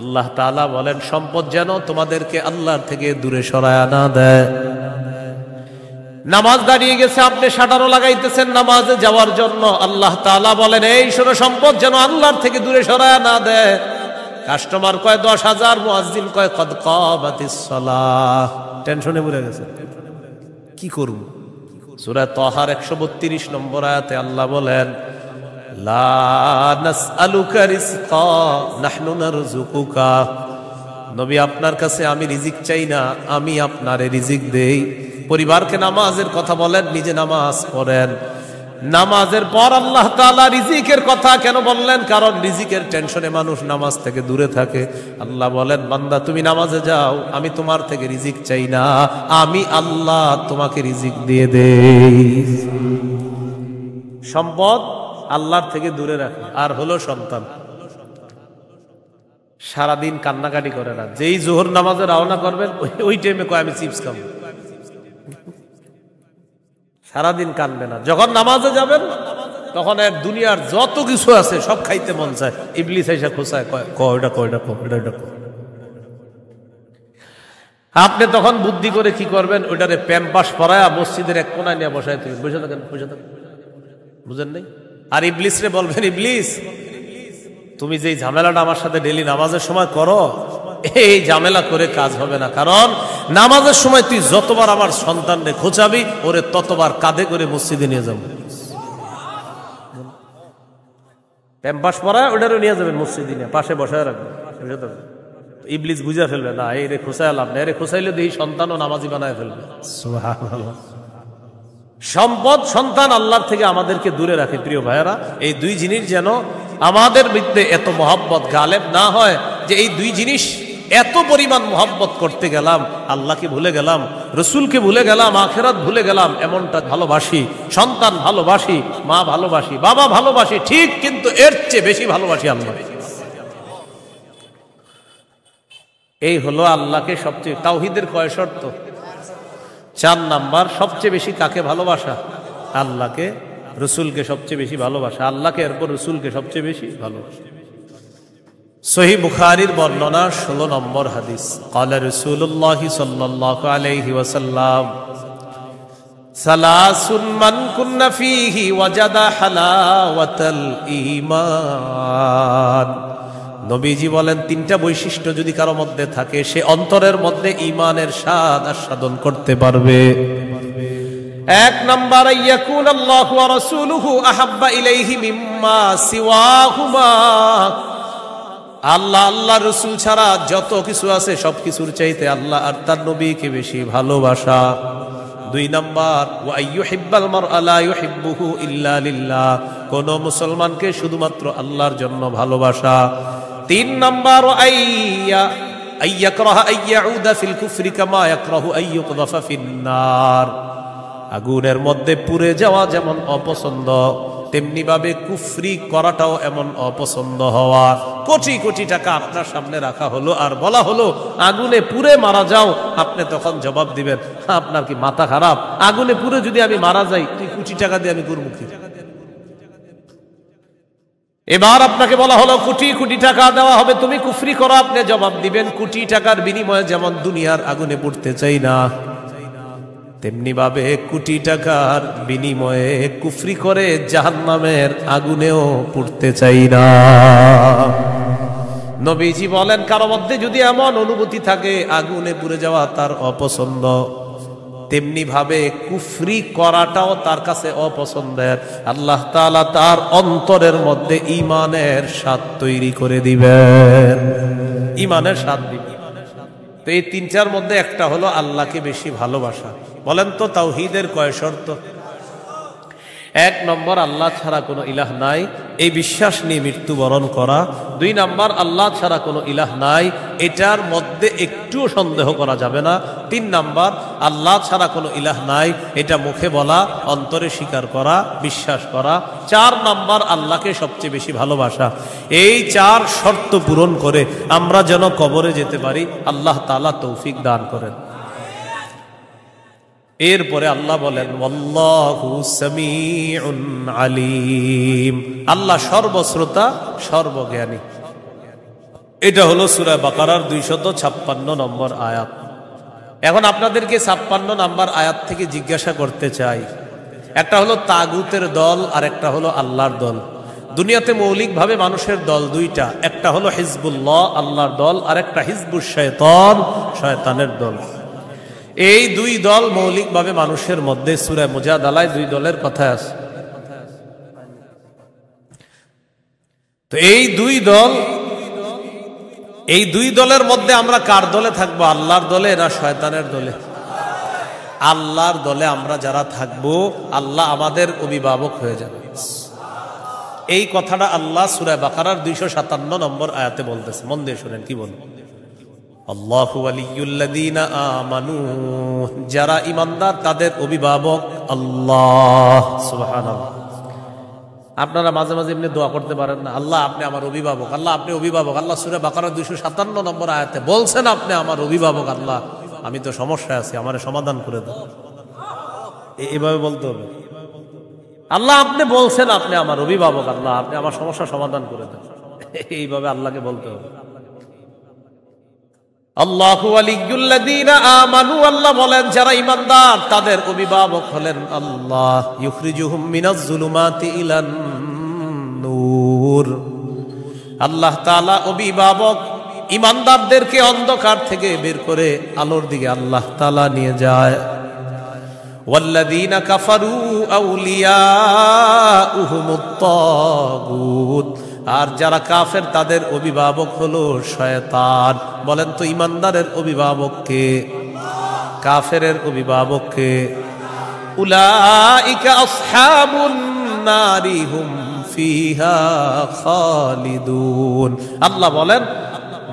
[SPEAKER 1] আল্লাহ তাআলা বলেন সম্পদ যেন তোমাদেরকে আল্লাহর থেকে দূরে সরায় না দেয়। নামাজ দাঁড়িয়ে গেছে, আপনি শাটারও লাগাইতেছেন নামাজে যাওয়ার জন্য, আল্লাহ তাআলা বলেন এই শোনো সম্পদ যেন আল্লাহর থেকে দূরে সরায় না দেয়। কাস্টমার কয় 10,000, মুয়াজ্জিন কয় কদ কামাতিস সালাহ, টেনশনে পড়ে গেছে, কি করব? সূরা তাহার 132 নম্বর আয়াতে আল্লাহ বলেন লা নাসআলুকা রিজকা নাহনু নারযুকুকা, নবী আপনার কাছে আমি রিজিক চাই না, আমি আপনারে রিজিক দেই। পরিবারকে নামাজের কথা বলেন, নিজে নামাজ পড়েন। নামাজের পর আল্লাহ তাআলা রিজিকের কথা কেন বললেন? কারণ রিজিকের টেনশনে মানুষ নামাজ থেকে দূরে থাকে। আল্লাহ বলেন বান্দা তুমি নামাজে যাও, আমি তোমার থেকে রিজিক চাই না, আমি আল্লাহ তোমাকে রিজিক দিয়ে দেই। সম্পদ আল্লাহর থেকে দূরে রাখে। আর হলো সন্তান, সারাদিন কান্নাকাটি করে না, যেই জোহর নামাজে রওনা করবেন ওই টাইমে কয় আমি চিপস খাবো, সারাদিন কানবে না। যখন নামাজে যাবেন তখন এর দুনিয়ার যত কিছু আছে সব খাইতে মন চায়, ইবলিস এসে খোঁচায় কয়টা কয়টা কয়টা। আপনি তখন বুদ্ধি করে কি করবেন, ওইটারে প্যাম্পাস পরায়া মসজিদের এক কোনায় নিয়ে বসায় তুমি বসে থাকেন, বসে থাকেন, বুঝেন নাই? আর ইবলিস রে বলবেন ইবলিস তুমি যেই ঝামেলাটা আমার সাথে ডেলি নামাজের সময় করো, এই ঝামেলা করে কাজ হবে না, কারণ নামাজের সময় তুই যতবার আমার সন্তানরে খোঁচাবি ওরে ততবার কাঁধে করে মসজিদে নিয়ে যাবো। প্যাম্পাস পরায় ওটারও নিয়ে যাবেন মসজিদে, নিয়ে পাশে বসায় রাখবেন। ইবলিস বুঝা ফেলবে না এই রে খোঁচায় লাভ না, এরে খোঁচাইলে এই সন্তানও নামাজি বানায় ফেলবে। সুবহানাল্লাহ। সম্পদ সন্তান আল্লাহর থেকে আমাদেরকে দূরে রাখে। প্রিয় ভাইয়েরা, এই দুই জিনিস যেন আমাদের মধ্যে এত মহব্বত গালেব না হয় যে এই দুই জিনিস এত পরিমাণ মহব্বত করতে গেলাম, আল্লাহকে ভুলে গেলাম, রসুলকে ভুলে গেলাম, আখিরাত ভুলে গেলাম। এমনটা ভালোবাসি, সন্তান ভালোবাসি, মা ভালোবাসি, বাবা ভালোবাসি ঠিক, কিন্তু এর চেয়ে বেশি ভালোবাসি আল্লাহ। এই হলো আল্লাহকে সবচেয়ে, তাওহীদের কয় শর্ত? 4 নাম্বার। সবচেয়ে বেশি কাকে ভালোবাসা? আল্লাহকে, রসুলকে সবচেয়ে বেশি ভালোবাসা, আল্লাহকে এরপর রসুলকে সবচেয়ে বেশি ভালোবাসা। সহিহ বুখারীর বর্ণনা 16 নম্বর হাদিস, ক্বালা রাসূলুল্লাহ সাল্লাল্লাহু আলাইহি ওয়াসাল্লাম সালাসুন মান কুন্না ফীহি ওয়াজাদা হালাওয়াতাল ঈমান। নবীজি বলেন 3টা বৈশিষ্ট্য যদি কারো মধ্যে থাকে সে অন্তরের মধ্যে ঈমানের স্বাদ আস্বাদন করতে পারবে। 1 নাম্বার, ইয়াকুন আল্লাহু ওয়া রাসূলুহু আহাব্বা ইলাইহি মিম্মা সিওয়াহুমা, আল্লাহ আল্লাহ রসুল ছাড়া যত কিছু আছে সবকিছুর চাইতে আল্লাহ আর তার নবীকে বেশি ভালোবাসা। 2 নাম্বার, ওয়া আইয়ুহিব্বাল মারআ লা ইউহিব্বুহু ইল্লা লিল্লাহ, কোন মুসলমানকে শুধুমাত্র আল্লাহর জন্য ভালোবাসা। 3 নাম্বার, আইয়াকরাহা আইয়াউদা ফিল কুফরি কামা ইয়াকরাহু আইয়ুকযাফা ফিন্নার, আগুনের মধ্যে পুড়ে যাওয়া যেমন অপছন্দ তেমনি ভাবে কুফরি করাটাও এমন অপছন্দ হওয়া। কোটি কোটি টাকা আপনার সামনে রাখা হলো আর বলা হলো আগুনে পুড়ে মারা যাও, আপনি তখন জবাব দিবেন আপনার কি মাথা খারাপ? আগুনে পুড়ে যদি আমি মারা যাই তুই কোটি টাকা দিয়ে আমি করব কি? এবার আপনাকে বলা হলো কোটি কোটি টাকা দেওয়া হবে, তুমি কুফরি করো, আপনি জবাব দিবেন কোটি টাকার বিনিময়ে যেমন দুনিয়ার আগুনে পুড়তে চাই না, তেমনি ভাবে কোটি টাকার বিনিময়ে কুফরি করে জাহান্নামের আগুনেও পুড়তে চাই না। নবীজি বলেন কারো মধ্যে যদি এমন অনুভূতি থাকে আগুনে পুড়ে যাওয়া তার অপছন্দ, তেমনি ভাবে কুফরি করাটাও তার কাছে অপছন্দের, আল্লাহ তাআলা তার অন্তরের মধ্যে ঈমানের স্বাদ তৈরি করে দিবেন, ঈমানের স্বাদ দিবেন। তো এই 3টার মধ্যে একটা হলো আল্লাহকে বেশি ভালোবাসা। বলেন তো তাওহীদের কয় শর্ত? এক নম্বর, আল্লাহ ছাড়া কোনো ইলাহ নাই এই বিশ্বাস নিয়ে মৃত্যুবরণ করা। 2 নম্বর, আল্লাহ ছাড়া কোনো ইলাহ নাই এটার মধ্যে একটুও সন্দেহ করা যাবে না। 3 নম্বর, আল্লাহ ছাড়া কোনো ইলাহ নাই এটা মুখে বলা, অন্তরে স্বীকার করা, বিশ্বাস করা। 4 নম্বর, আল্লাহকে সবচেয়ে বেশি ভালোবাসা। এই 4 শর্ত পূরণ করে আমরা যেন কবরে যেতে পারি, আল্লাহ তাআলা তৌফিক দান করেন। এরপরে আল্লাহ বলেন ওয়াল্লাহু সামিউন আলিম, আল্লাহ সর্বশ্রোতা সর্বজ্ঞানী। এটা হলো সূরা বাকারার 256 নম্বর আয়াত। এখন আপনাদেরকে 56 নম্বর আয়াত থেকে জিজ্ঞাসা করতে চাই, একটা হলো তাগুতের দল আর একটা হলো আল্লাহর দল। দুনিয়াতে মৌলিকভাবে মানুষের দল 2টা, একটা হলো হিজবুল্লাহ আল্লাহর দল, আর একটা হিজবুশ শয়তান শয়তানের দল। এই 2 দল মৌলিকভাবে মানুষের মধ্যে সূরা মুজাদালায় 2 দলের কথা আছে। তো এই 2 দলের মধ্যে আমরা কার দলে থাকবো? আল্লাহর দলে না শয়তানের দলে? আল্লাহর দলে আমরা যারা থাকবো, আল্লাহ আমাদের অভিভাবক হয়ে যাবে। এই কথাটা আল্লাহ সূরা বাকারার 257 নম্বর আয়াতে বলতেছে। মন দিয়ে শুনেন কি বল, আল্লাহু ওয়ালিয়ুল্লাযীনা আমানু, যারা ঈমানদার তাদের অভিভাবক আল্লাহ। সুবহানাল্লাহ। আপনারা মাঝে মাঝে এমনি দোয়া করতে পারেন না, আল্লাহ আপনি আমার অভিভাবক, আল্লাহ আপনি অভিভাবক। আল্লাহ সূরা বাকারা 257 নম্বর আয়াতে বলছেন আপনি আমার অভিভাবক। আল্লাহ আমি তো সমস্যায় আছি, আমারে সমাধান করে দাও। এইভাবে বলতে হবে, আল্লাহ আপনি বলছেন আপনি আমার অভিভাবক, আল্লাহ আপনি আমার সমস্যা সমাধান করে দেন। এইভাবে আল্লাহকে বলতে হবে। আল্লাহু ওয়ালিয়ুল্লাযীনা আমানু, আল্লাহ বলেন যারা ঈমানদার তাদের অভিভাবক হলেন আল্লাহ। ইউখরিজুহুম মিনাজ যুলুমাতি ইলান নূর, আল্লাহ তাআলা অভিভাবক ঈমানদারদেরকে অন্ধকার থেকে বের করে আলোর দিকে আল্লাহ তাআলা নিয়ে যায়। ওয়াল্লাযীনা কাফারু আউলিয়াউহুমুত তাগুত, আর যারা কাফের তাদের অভিভাবক হলো শয়তান। বলেন তো ঈমানদারের অভিভাবক কে? কাফেরের অভিভাবক কে? উলাইকা আসহাবুন নারি হুম ফিহা খালিদুন। আল্লাহ বলেন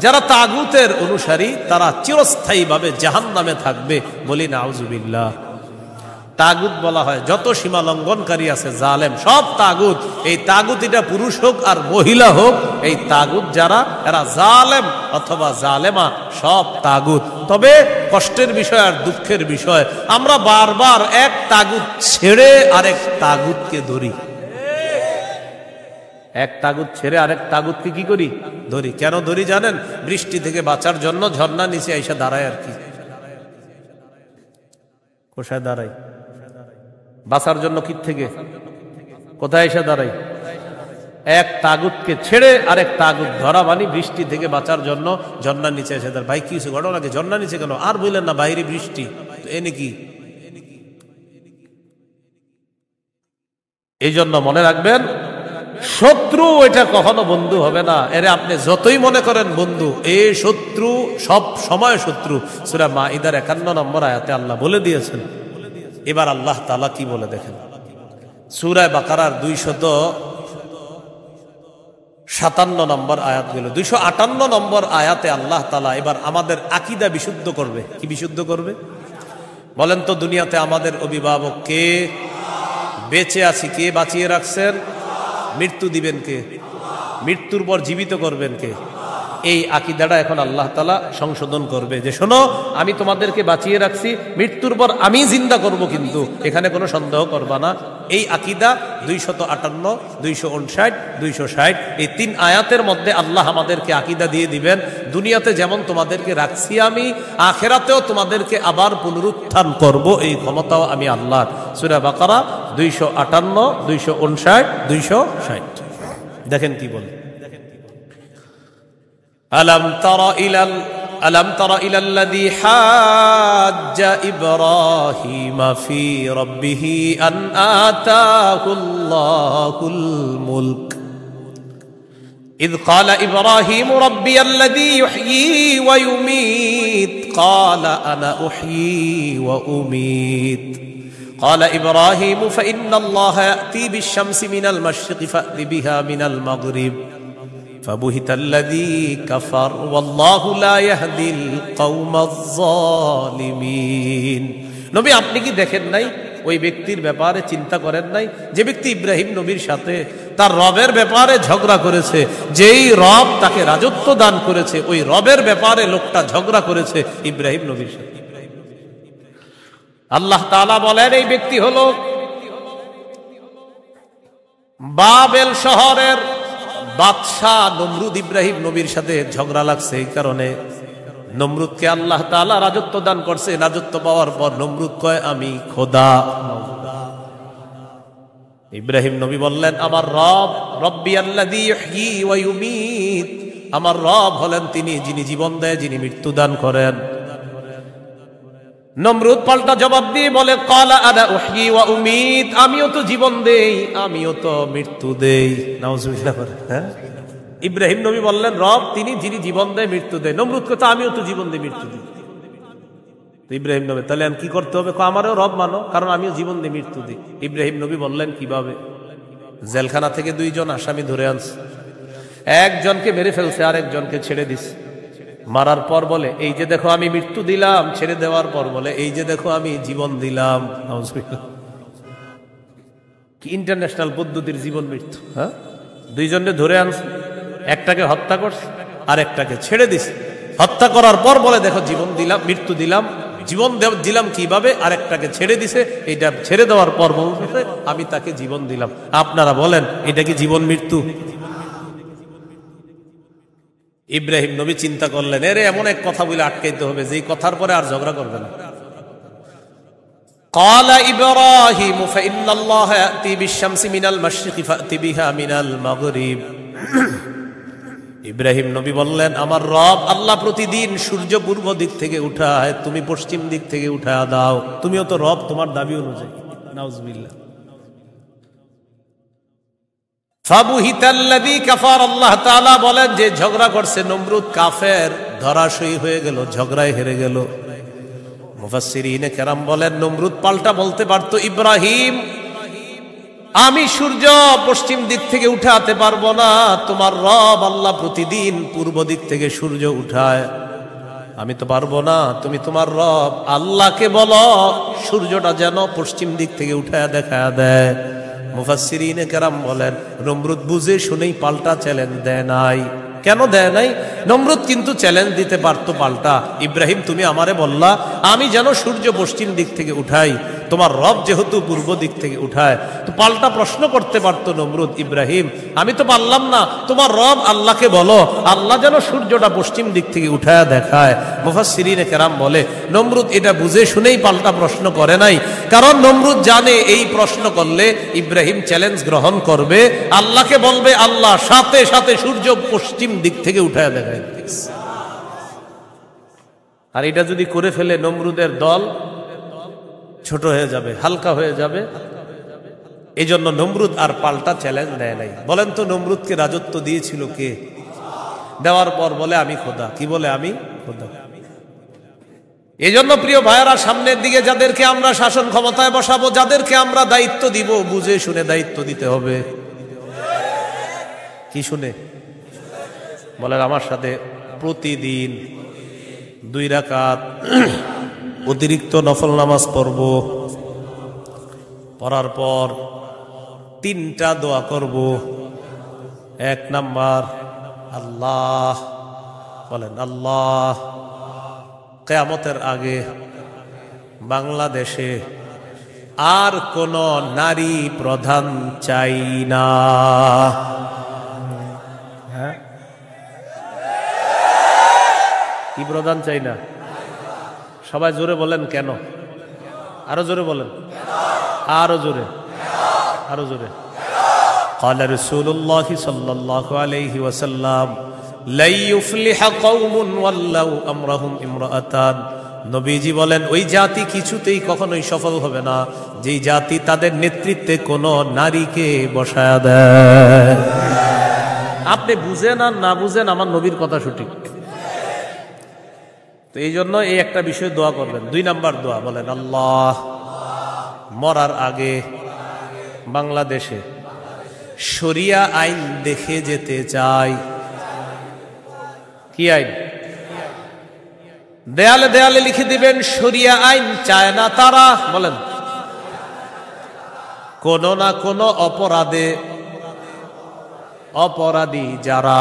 [SPEAKER 1] যারা তাগুতের অনুসারী তারা চিরস্থায়ীভাবে জাহান্নামে থাকবে। বলি নাউজুবিল্লাহ। তাগুত বলা হয় যত সীমা লঙ্ঘনকারী আছে জালেম, সব তাগুত। এই তাগুত এটা পুরুষ হোক আর মহিলা হোক, এই তাগুত যারা এরা জালেম অথবা জালেমা, সব তাগুত। তবে কষ্টের বিষয় আর দুঃখের বিষয়, আমরা বারবার এক তাগুত ছেড়ে আরেক তাগুতকে ধরি। এক তাগুত ছেড়ে আরেক তাগুতকে কি করি? ধরি। কেন ধরি জানেন? বৃষ্টি থেকে বাঁচার জন্য ঝর্ণা নিচে এসে দাঁড়ায় আর কি। কোথায় দাঁড়াই? বাঁচার জন্য কি থেকে কোথায় এসে দাঁড়াই? এক তাগুতকে ছেড়ে আরেক তাগুত ধরা, মানে বৃষ্টি থেকে বাঁচার জন্য ঝর্ণার নিচে এসে দাঁড়ায়। ভাই কিছু ঘটনা লাগে, ঝর্ণার নিচে কেন? আর বললেন না বাইরে বৃষ্টি, এনে কি? এই জন্য মনে রাখবেন, শত্রু এটা কখনো বন্ধু হবে না। এরে আপনি যতই মনে করেন বন্ধু, এই শত্রু সব সময় শত্রু। সূরা মাঈদার 51 নম্বর আয়াতে আল্লাহ বলে দিয়েছেন। এবার আল্লাহ তাআলা কি বলে দেখেন, সূরা বাকারার 257 নম্বর আয়াতগুলো, 258 নম্বর আয়াতে আল্লাহ তাআলা এবার আমাদের আকীদা বিশুদ্ধ করবে। কি বিশুদ্ধ করবে বলেন তো? দুনিয়াতে আমাদের অভিভাবক কে? বেঁচে আছি কে বাঁচিয়ে রাখছেন? মৃত্যু দিবেন কে? মৃত্যুর পর জীবিত করবেন কে? এই আকীদাটা এখন আল্লাহ তাআলা সংশোধন করবে যে শোনো, আমি তোমাদেরকে বাঁচিয়ে রাখছি, মৃত্যুর পর আমি জিন্দা করব, কিন্তু এখানে কোনো সন্দেহ করবা না। এই আকীদা 258, 259, 260 এই 3 আয়াতের মধ্যে আল্লাহ আমাদেরকে আকীদা দিয়ে দিবেন। দুনিয়াতে যেমন তোমাদেরকে রাখছি আমি, আখিরাতেও তোমাদেরকে আবার পুনরুত্থান করব, এই ক্ষমতাও আমি আল্লাহর। সূরা বাকারা 258, 259, 260 দেখেন কি বলে। ألم تر إلى الذي حاج إبراهيم في ربه أن آتاه الله الملك إذ قال إبراهيم ربي الذي يحيي ويميت قال أنا أحيي وأميت قال إبراهيم فإن الله يأتي بالشمس من المشرق فأت بها من المغرب فبهت الذي كفر والله لا يهدي القوم الظالمين। নবী আপনি কি দেখেন নাই, ওই ব্যক্তির ব্যাপারে চিন্তা করেন নাই যে ব্যক্তি ইব্রাহিম নবীর সাথে তার রবের ব্যাপারে ঝগড়া করেছে, যেই রব তাকে রাজত্ব দান করেছে ওই রবের ব্যাপারে লোকটা ঝগড়া করেছে ইব্রাহিম নবীর সাথে। আল্লাহ তাআলা বলেন এই ব্যক্তি হলো বাবেল শহরের বাদশাহ নমরুদ। ইব্রাহিম নবীর সাথে ঝগড়া লাগছে, এই কারণে নমরুদকে আল্লাহ তাআলা রাজত্ব দান করছে। রাজত্ব পাওয়ার পর নমরুদ কয় আমি খোদা। ইব্রাহিম নবী বললেন আমার রব রব্বি আল্লাযী ইহয়ী ওয়া ইউমীত, আমার রব হলেন তিনি যিনি জীবন দেয়, যিনি মৃত্যু দান করেন। নমরুদ পাল্টা জবাব দিয়ে বলে ক্বালা আনা উহয়ী ওয়া উমীত, আমিও তো জীবন দেই আমিও তো মৃত্যু দেই। নাউজুবিল্লাহ। হ্যাঁ, ইব্রাহিম নবী বললেন রব তিনি যিনি জীবন দেয় মৃত্যু দেয়। নমরুদ কথা আমিও তো জীবন দিই মৃত্যু দিই। তো ইব্রাহিম নবী তাহলে আমি কি করতে হবে? আমারও রব মানো, কারণ আমিও জীবন দিই মৃত্যু দিই। ইব্রাহিম নবী বললেন কিভাবে? জেলখানা থেকে দুইজন আসামি ধরে আনছে, একজনকে মেরে ফেলছে আর একজনকে ছেড়ে দিছে। মারার পর বলে এই যে দেখো আমি মৃত্যু দিলাম, ছেড়ে দেওয়ার পর বলে এই যে দেখো আমি জীবন দিলাম। কি ইন্টারন্যাশনাল পদ্ধতির জীবন মৃত্যু! হ্যাঁ, দুইজনকে ধরে আনছে, একটাকে হত্যা করছে আর একটাকে ছেড়ে দিছে। হত্যা করার পর বলে দেখো জীবন দিলাম মৃত্যু দিলাম, জীবন দিলাম কিভাবে? আর একটাকে ছেড়ে দিছে, এইটা ছেড়ে দেওয়ার পর বলছে আমি তাকে জীবন দিলাম। আপনারা বলেন এটা কি জীবন মৃত্যু? ইব্রাহিম নবী চিন্তা করলেন এরে এমন এক কথা বলে আটকাইতে হবে যেই কথার পরে আর ঝগড়া করবে না। قال إبراهيم فإن الله يأتي بالشمس من المشرق فأت بها من المغرب। ইব্রাহিম নবী বললেন আমার রব আল্লাহ প্রতিদিন সূর্য পূর্ব দিক থেকে উঠায়, তুমি পশ্চিম দিক থেকে উঠায় দাও। তুমিও তো রব, তোমার দাবি অনুযায়ী। নাউজুবিল্লাহ। ফাবুহিতাল্লাযী কাফার, আল্লাহ তাআলা বলেন যে ঝগড়া করছে নমরুদ কাফের, ধরাশয়ী হয়ে গেল, ঝগড়ায় হেরে গেল। মুফাসসিরিনে কেরাম বলেন নমরুদ পাল্টা বলতে পারতো ইব্রাহিম আমি সূর্য পশ্চিম দিক থেকে উঠাতে পারবো না, তোমার রব আল্লাহ প্রতিদিন পূর্ব দিক থেকে সূর্য উঠায়, আমি তো পারবো না। তুমি তোমার রব আল্লাহকে বলো সূর্যটা যেন পশ্চিম দিক থেকে উঠায় দেখা দেয়। মুফাসসিরিনে কেরাম বলেন নমরুদ বুঝে শুনেই পাল্টা চ্যালেঞ্জ দেয় নাই। কেন দেয় নাই? নমরুদ কিন্তু চ্যালেঞ্জ দিতে পারতো পাল্টা, ইব্রাহিম তুমি আমারে বললা আমি যেন সূর্য পশ্চিম দিক থেকে উঠাই, তোমার রব যেহেতু পূর্ব দিক থেকে উঠায়, তো পাল্টা প্রশ্ন করতে পারতো নমরুদ ইব্রাহিম আমি তো পারলাম না, তোমার রব আল্লাহকে বলো আল্লাহ যেন সূর্যটা পশ্চিম দিক থেকে উঠায় দেখায়। মুফাসসিরিনে কেরাম বলে নমরুদ এটা বুঝে শুনেই পাল্টা প্রশ্ন করে নাই, কারণ নমরুদ জানে এই প্রশ্ন করলে ইব্রাহিম চ্যালেঞ্জ গ্রহণ করবে, আল্লাহকে বলবে আল্লাহ সাথে সাথে সূর্য পশ্চিম দিক থেকে উঠায় দেখায়। আর এটা যদি করে ফেলে নমরুদের দল ছোট হয়ে যাবে, হালকা হয়ে যাবে। এই জন্য নমরুদ আর পাল্টা চ্যালেঞ্জ দেয় নাই। বলেন তো নমরুদকে রাজত্ব দিয়েছিল কে? দেওয়ার পর বলে আমি খোদা। কি বলে? আমি খোদা। এই জন্য প্রিয় ভাইয়েরা সামনের দিকে যাদেরকে আমরা শাসন ক্ষমতায় বসাবো, যাদেরকে আমরা দায়িত্ব দিব, বুঝে শুনে দায়িত্ব দিতে হবে। কি শুনে? বলেন আমার সাথে প্রতিদিন 2 রাকাত অতিরিক্ত নফল নামাজ পড়ব, পড়ার পর 3টা দোয়া করব। 1 নাম্বার আল্লাহ, বলেন আল্লাহ কিয়ামতের আগে বাংলাদেশে আর কোন নারী প্রধান চাই না। হ্যাঁ, কি প্রধান চাই না? সবাই জোরে বলেন কেন? আরো জোরে বলেন, আরো জোরে, আরো জোরে। قال رسول الله صلى الله عليه وسلم لا يفلح قوم ولوا امرهم امرأتان। নবীজি বলেন ওই জাতি কিছুতেই কখনোই সফল হবে না যেই জাতি তাদের নেতৃত্বে কোন নারীকে বসায়া দেয়। আপনি বুঝেন আর না বুঝেন আমার নবীর কথা সঠিক। তো এই জন্য এই একটা বিষয়ে দোয়া করবেন। 2 নাম্বার দোয়া বলেন আল্লাহ মরার আগে বাংলাদেশে শরিয়া আইন দেখে যেতে চাই। কি আইন? দেয়ালে দেয়ালে লিখে দিবেন শরিয়া আইন চায় না তারা। বলেন, কোন না কোন অপরাধে অপরাধী যারা,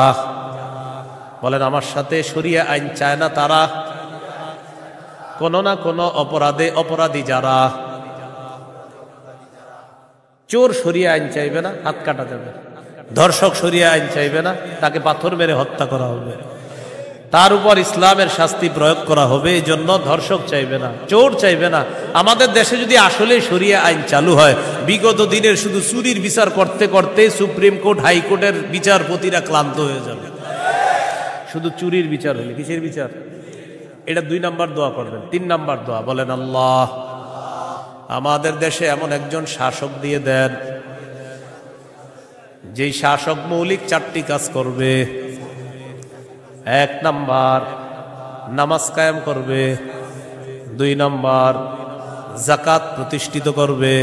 [SPEAKER 1] বলেন আমার সাথে, শরিয়া আইন চায় না তারা, কোন না কোন অপরাধে অপরাধী যারা। চোর শরিয়া আইন চাইবে না, হাত কাটা যাবে। ধর্ষক শরিয়া আইন চাইবে না, তাকে পাথর মেরে হত্যা করা হবে, তার উপর ইসলামের শাস্তি প্রয়োগ করা হবে। এই জন্য ধর্ষক চাইবে না, চোর চাইবে না। আমাদের দেশে যদি আসলে শরিয়া আইন চালু হয়, বিগত দিনের শুধু চুরির বিচার করতে করতে সুপ্রিম কোর্ট হাইকোর্টের বিচারপতিরা ক্লান্ত হয়ে যাবে। শুধু চুরির বিচার হলে, কিসের বিচার? এটা 2 নাম্বার দোয়া করবেন। 3 নাম্বার দোয়া, বলেন আল্লাহ আমাদের দেশে এমন একজন শাসক দিয়ে দেন, যেই শাসক মৌলিক 4টি কাজ করবে। 1 নাম্বার নামাজ কায়েম করবে, 2 নাম্বার যাকাত প্রতিষ্ঠিত করবে,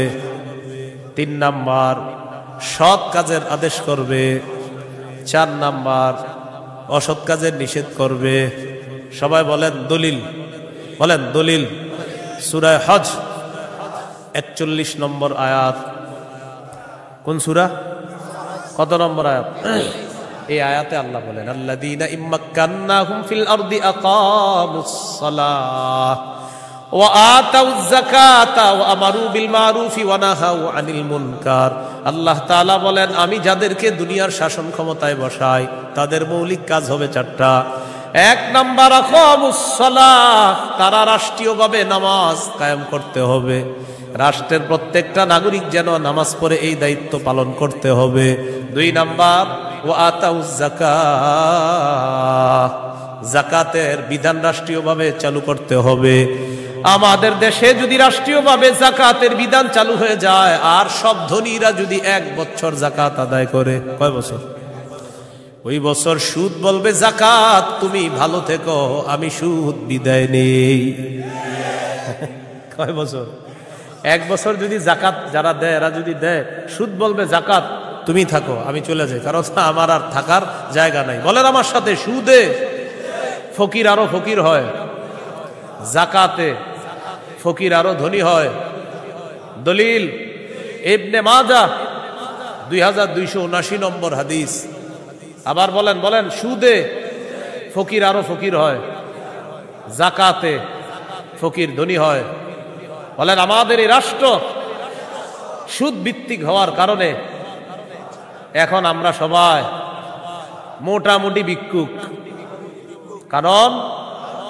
[SPEAKER 1] 3 নাম্বার সৎ কাজের আদেশ করবে, 4 নাম্বার অসৎ কাজের নিষেধ করবে। সবাই বলেন দলিল, বলেন দলিল। সূরা হজ 41 নম্বর আয়াত। কোন সূরা? কত নম্বর আয়াত? এই আয়াতে আল্লাহ বলেন, আল্লাযীনা ইম্মাক্কান্নাহুম ফিল আরদি আকামুস সালাহ ওয়া আতাউয যাকাতা ওয়া আমারু বিল মারুফি ওয়া নাহাউ আনিল মুনকার। আল্লাহ তাআলা বলেন, আমি যাদেরকে দুনিয়ার শাসন ক্ষমতায় বসাই তাদের মৌলিক কাজ হবে 4টা। 1 নাম্বার আকামুস সালাহ, তারা রাষ্ট্রীয়ভাবে নামাজ কায়েম করতে হবে। রাষ্ট্রের প্রত্যেকটা নাগরিক যেন নামাজ পড়ে, এই দায়িত্ব পালন করতে হবে। 2 নাম্বার ওয়া আতাউয যাকাত, যাকাতের বিধান রাষ্ট্রীয়ভাবে চালু করতে হবে। আমাদের দেশে যদি রাষ্ট্রীয়ভাবে যাকাতের বিধান চালু হয়ে যায়, আর সব ধনীরা যদি 1 বছর যাকাত আদায় করে, কয় বছর? ওই বছর সুদ বলবে, যাকাত তুমি ভালো থেকো, আমি সুদ বিদায় নেই। কয় বছর? 1 বছর যদি যাকাত যারা দেয়, এরা যদি দেয়, সুদ বলবে, যাকাত তুমি থাকো, আমি চলে যাই, কারণ আমার আর থাকার জায়গা নাই। বলেন আমার সাথে, সুদে ফকির আরো ফকির হয়, যাকাতে ফকির আরো ধনী হয়। দলিল ইবনে মাজাহ 2279 নম্বর হাদিস। আবার বলেন, বলেন, সুদে ফকির আরো ফকির হয়, যাকাতে ফকির ধনী হয়। বলেন, আমাদের এই রাষ্ট্র সুদ ভিত্তিক হওয়ার কারণে এখন আমরা সবাই মোটামুটি ভিক্ষুক। কারণ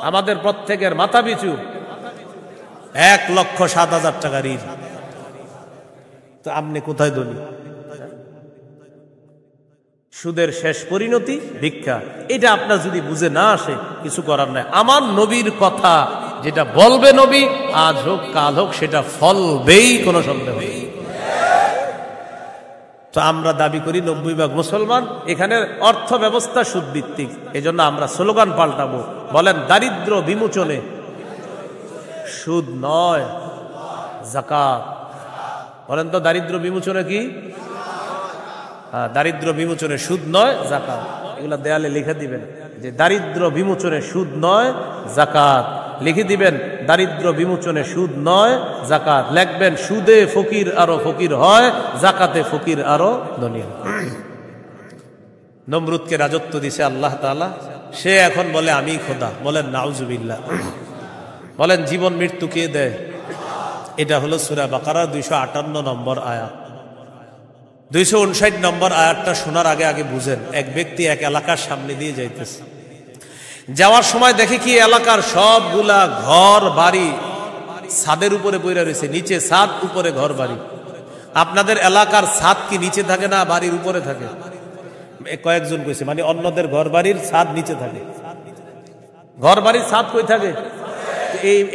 [SPEAKER 1] আমাদের প্রত্যেকের মাথা পিছু 1,07,000 টাকা ঋণ। তো আপনি কোথায় ধনী? সুদের শেষ পরিণতি ভিক্ষা। এটা আপনার যদি বুঝে না আসে, কিছু করার নাই। আমার নবীর কথা যেটা বলবে নবী, আজ হোক কাল হোক, সেটা ফলবেই, কোনো সন্দেহ নেই। তো আমরা দাবি করি 90% মুসলমান, এখানে অর্থ ব্যবস্থা সুদ ভিত্তিক। এজন্য আমরা স্লোগান পাল্টাবো, বলেন দারিদ্র বিমোচনে সুদ নয় যাকাত। বলেন তো দারিদ্র বিমোচনে কি? দারিদ্র বিমোচনে সুদ নয় যাকাত। এগুলা দেয়ালে লিখে দিবেন যে দারিদ্র বিমোচনে সুদ নয় যাকাত। লিখে দিবেন দারিদ্র বিমোচনে সুদ নয় যাকাত। লিখবেন সুদে ফকির আরো ফকির হয়, যাকাতে ফকির আরো ধনী হয়। নমরুদকে রাজত্ব দিছে আল্লাহ তাআলা, সে এখন বলে আমি খোদা। বলেন নাউজুবিল্লাহ। বলেন জীবন মৃত্যু কে দেয়? এটা হলো সূরা বাকারা 258 নম্বর আয়াত। 259 নম্বর আয়াতটা শোনার আগে আগে বুঝেন। এক ব্যক্তি এক এলাকার সামনে দিয়ে যাইতেছে, যাওয়ার সময় দেখে কি এলাকার সবগুলা ঘর বাড়ি ছাদের উপরে পড়ে রয়েছে, নিচে ছাদ, উপরে ঘর বাড়ি। আপনাদের এলাকার ছাদ কি নিচে থাকে না বাড়ির উপরে থাকে? কয়েকজন কইছে, মানে অন্যদের ঘর বাড়ির ছাদ নিচে থাকে। ঘর বাড়ির ছাদ কই থাকে?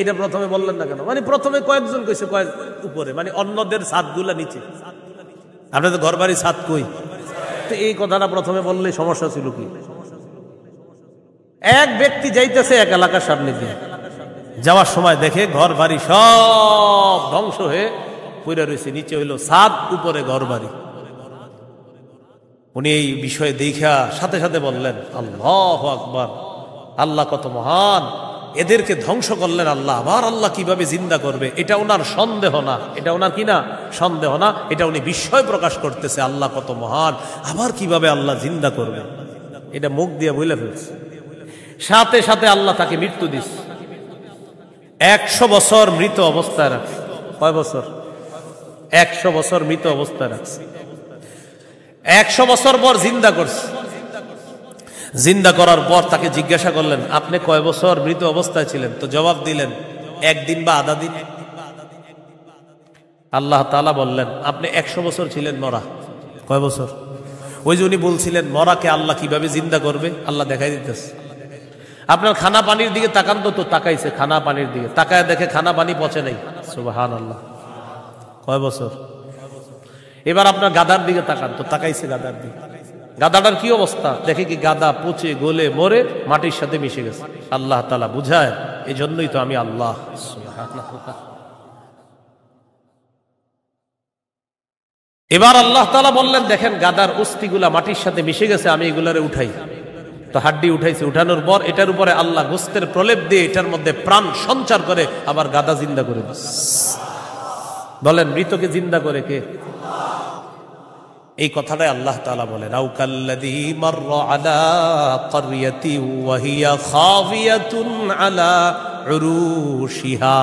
[SPEAKER 1] এটা প্রথমে বললেন না কেন? মানে প্রথমে কয়েকজন কইছে কয়েক উপরে, মানে অন্যদের ছাদগুলা নিচে। আপনাদের ঘর বাড়ির ছাদ কই? তো এই কথাটা প্রথমে বললে সমস্যা ছিল কি? এক ব্যক্তি যাইতেছে এক এলাকার সামনে দিয়ে, যাওয়ার সময় দেখে ঘর বাড়ি সব ধ্বংস হয়ে পইরা রয়েছে, নিচে হইল ছাদ, উপরে ঘর বাড়ি। উনি এই বিষয়ে দেখা সাথে সাথে বললেন, আল্লাহু আকবার, আল্লাহ কত মহান, এদেরকে ধ্বংস করলেন আল্লাহ, আবার আল্লাহ কিভাবে জিন্দা করবে, এটা ওনার সন্দেহ না, এটা ওনার কি না সন্দেহ না, এটা উনি বিস্ময় প্রকাশ করতেছে, আল্লাহ কত মহান, আবার কিভাবে আল্লাহ জিন্দা করবে, এটা মুখ দিয়ে বলে ফেলছে। সাথে সাথে আল্লাহ তাকে মৃত্যু দিচ্ছে। 100 বছর মৃত অবস্থায় রাখছে। কয় বছর? 100 বছর মৃত অবস্থায় রাখছে। 100 বছর পর জিন্দা করছে। জিন্দা করার পর তাকে জিজ্ঞাসা করলেন, আপনি কয় বছর মৃত অবস্থায় ছিলেন? তো জবাব দিলেন, 1 দিন বা আধা দিন। আল্লাহ তাআলা বললেন, আপনি 100 বছর ছিলেন মরা। কয় বছর? ওই যে উনি বলছিলেন মরাকে আল্লাহ কিভাবে জিন্দা করবে, আল্লাহ দেখাই দিতেছে। আপনার খানা পানির দিকে তাকান তো তাকাইছে, খানা পানির দিকে তাকায় দেখে খানা পানি পচে নাই। সুবহানাল্লাহ। কয় বছর? এবার আপনার গাদার দিকে তাকান তো তাকাইছে গাদার দিকে, গাদাটার কি অবস্থা দেখে কি গাদা পচে গলে মরে মাটির সাথে মিশে গেছে। আল্লাহ তাআলা বুঝায়, এই জন্যই তো আমি আল্লাহ। সুবহানাল্লাহ। এবার আল্লাহ তাআলা বললেন, দেখেন গাদার অস্থিগুলা মাটির সাথে মিশে গেছে, আমি এগুলারে উঠাই। তো হাড্ডি উঠাইছে, উঠানোর পর এটার উপরে আল্লাহ গোস্তের প্রলেপ দিয়ে এটার মধ্যে প্রাণ সঞ্চার করে আবার গাদা জিন্দা করে দিচ্ছে। বলেন মৃতকে জিন্দা করে কে? এই কথাটাই আল্লাহ তাআলা বলেন, আও কাল্লাযী মাররা আলা ক্বরিয়াতি ওয়া হিয়া খাফিয়াতুন আলা উরুশিহা।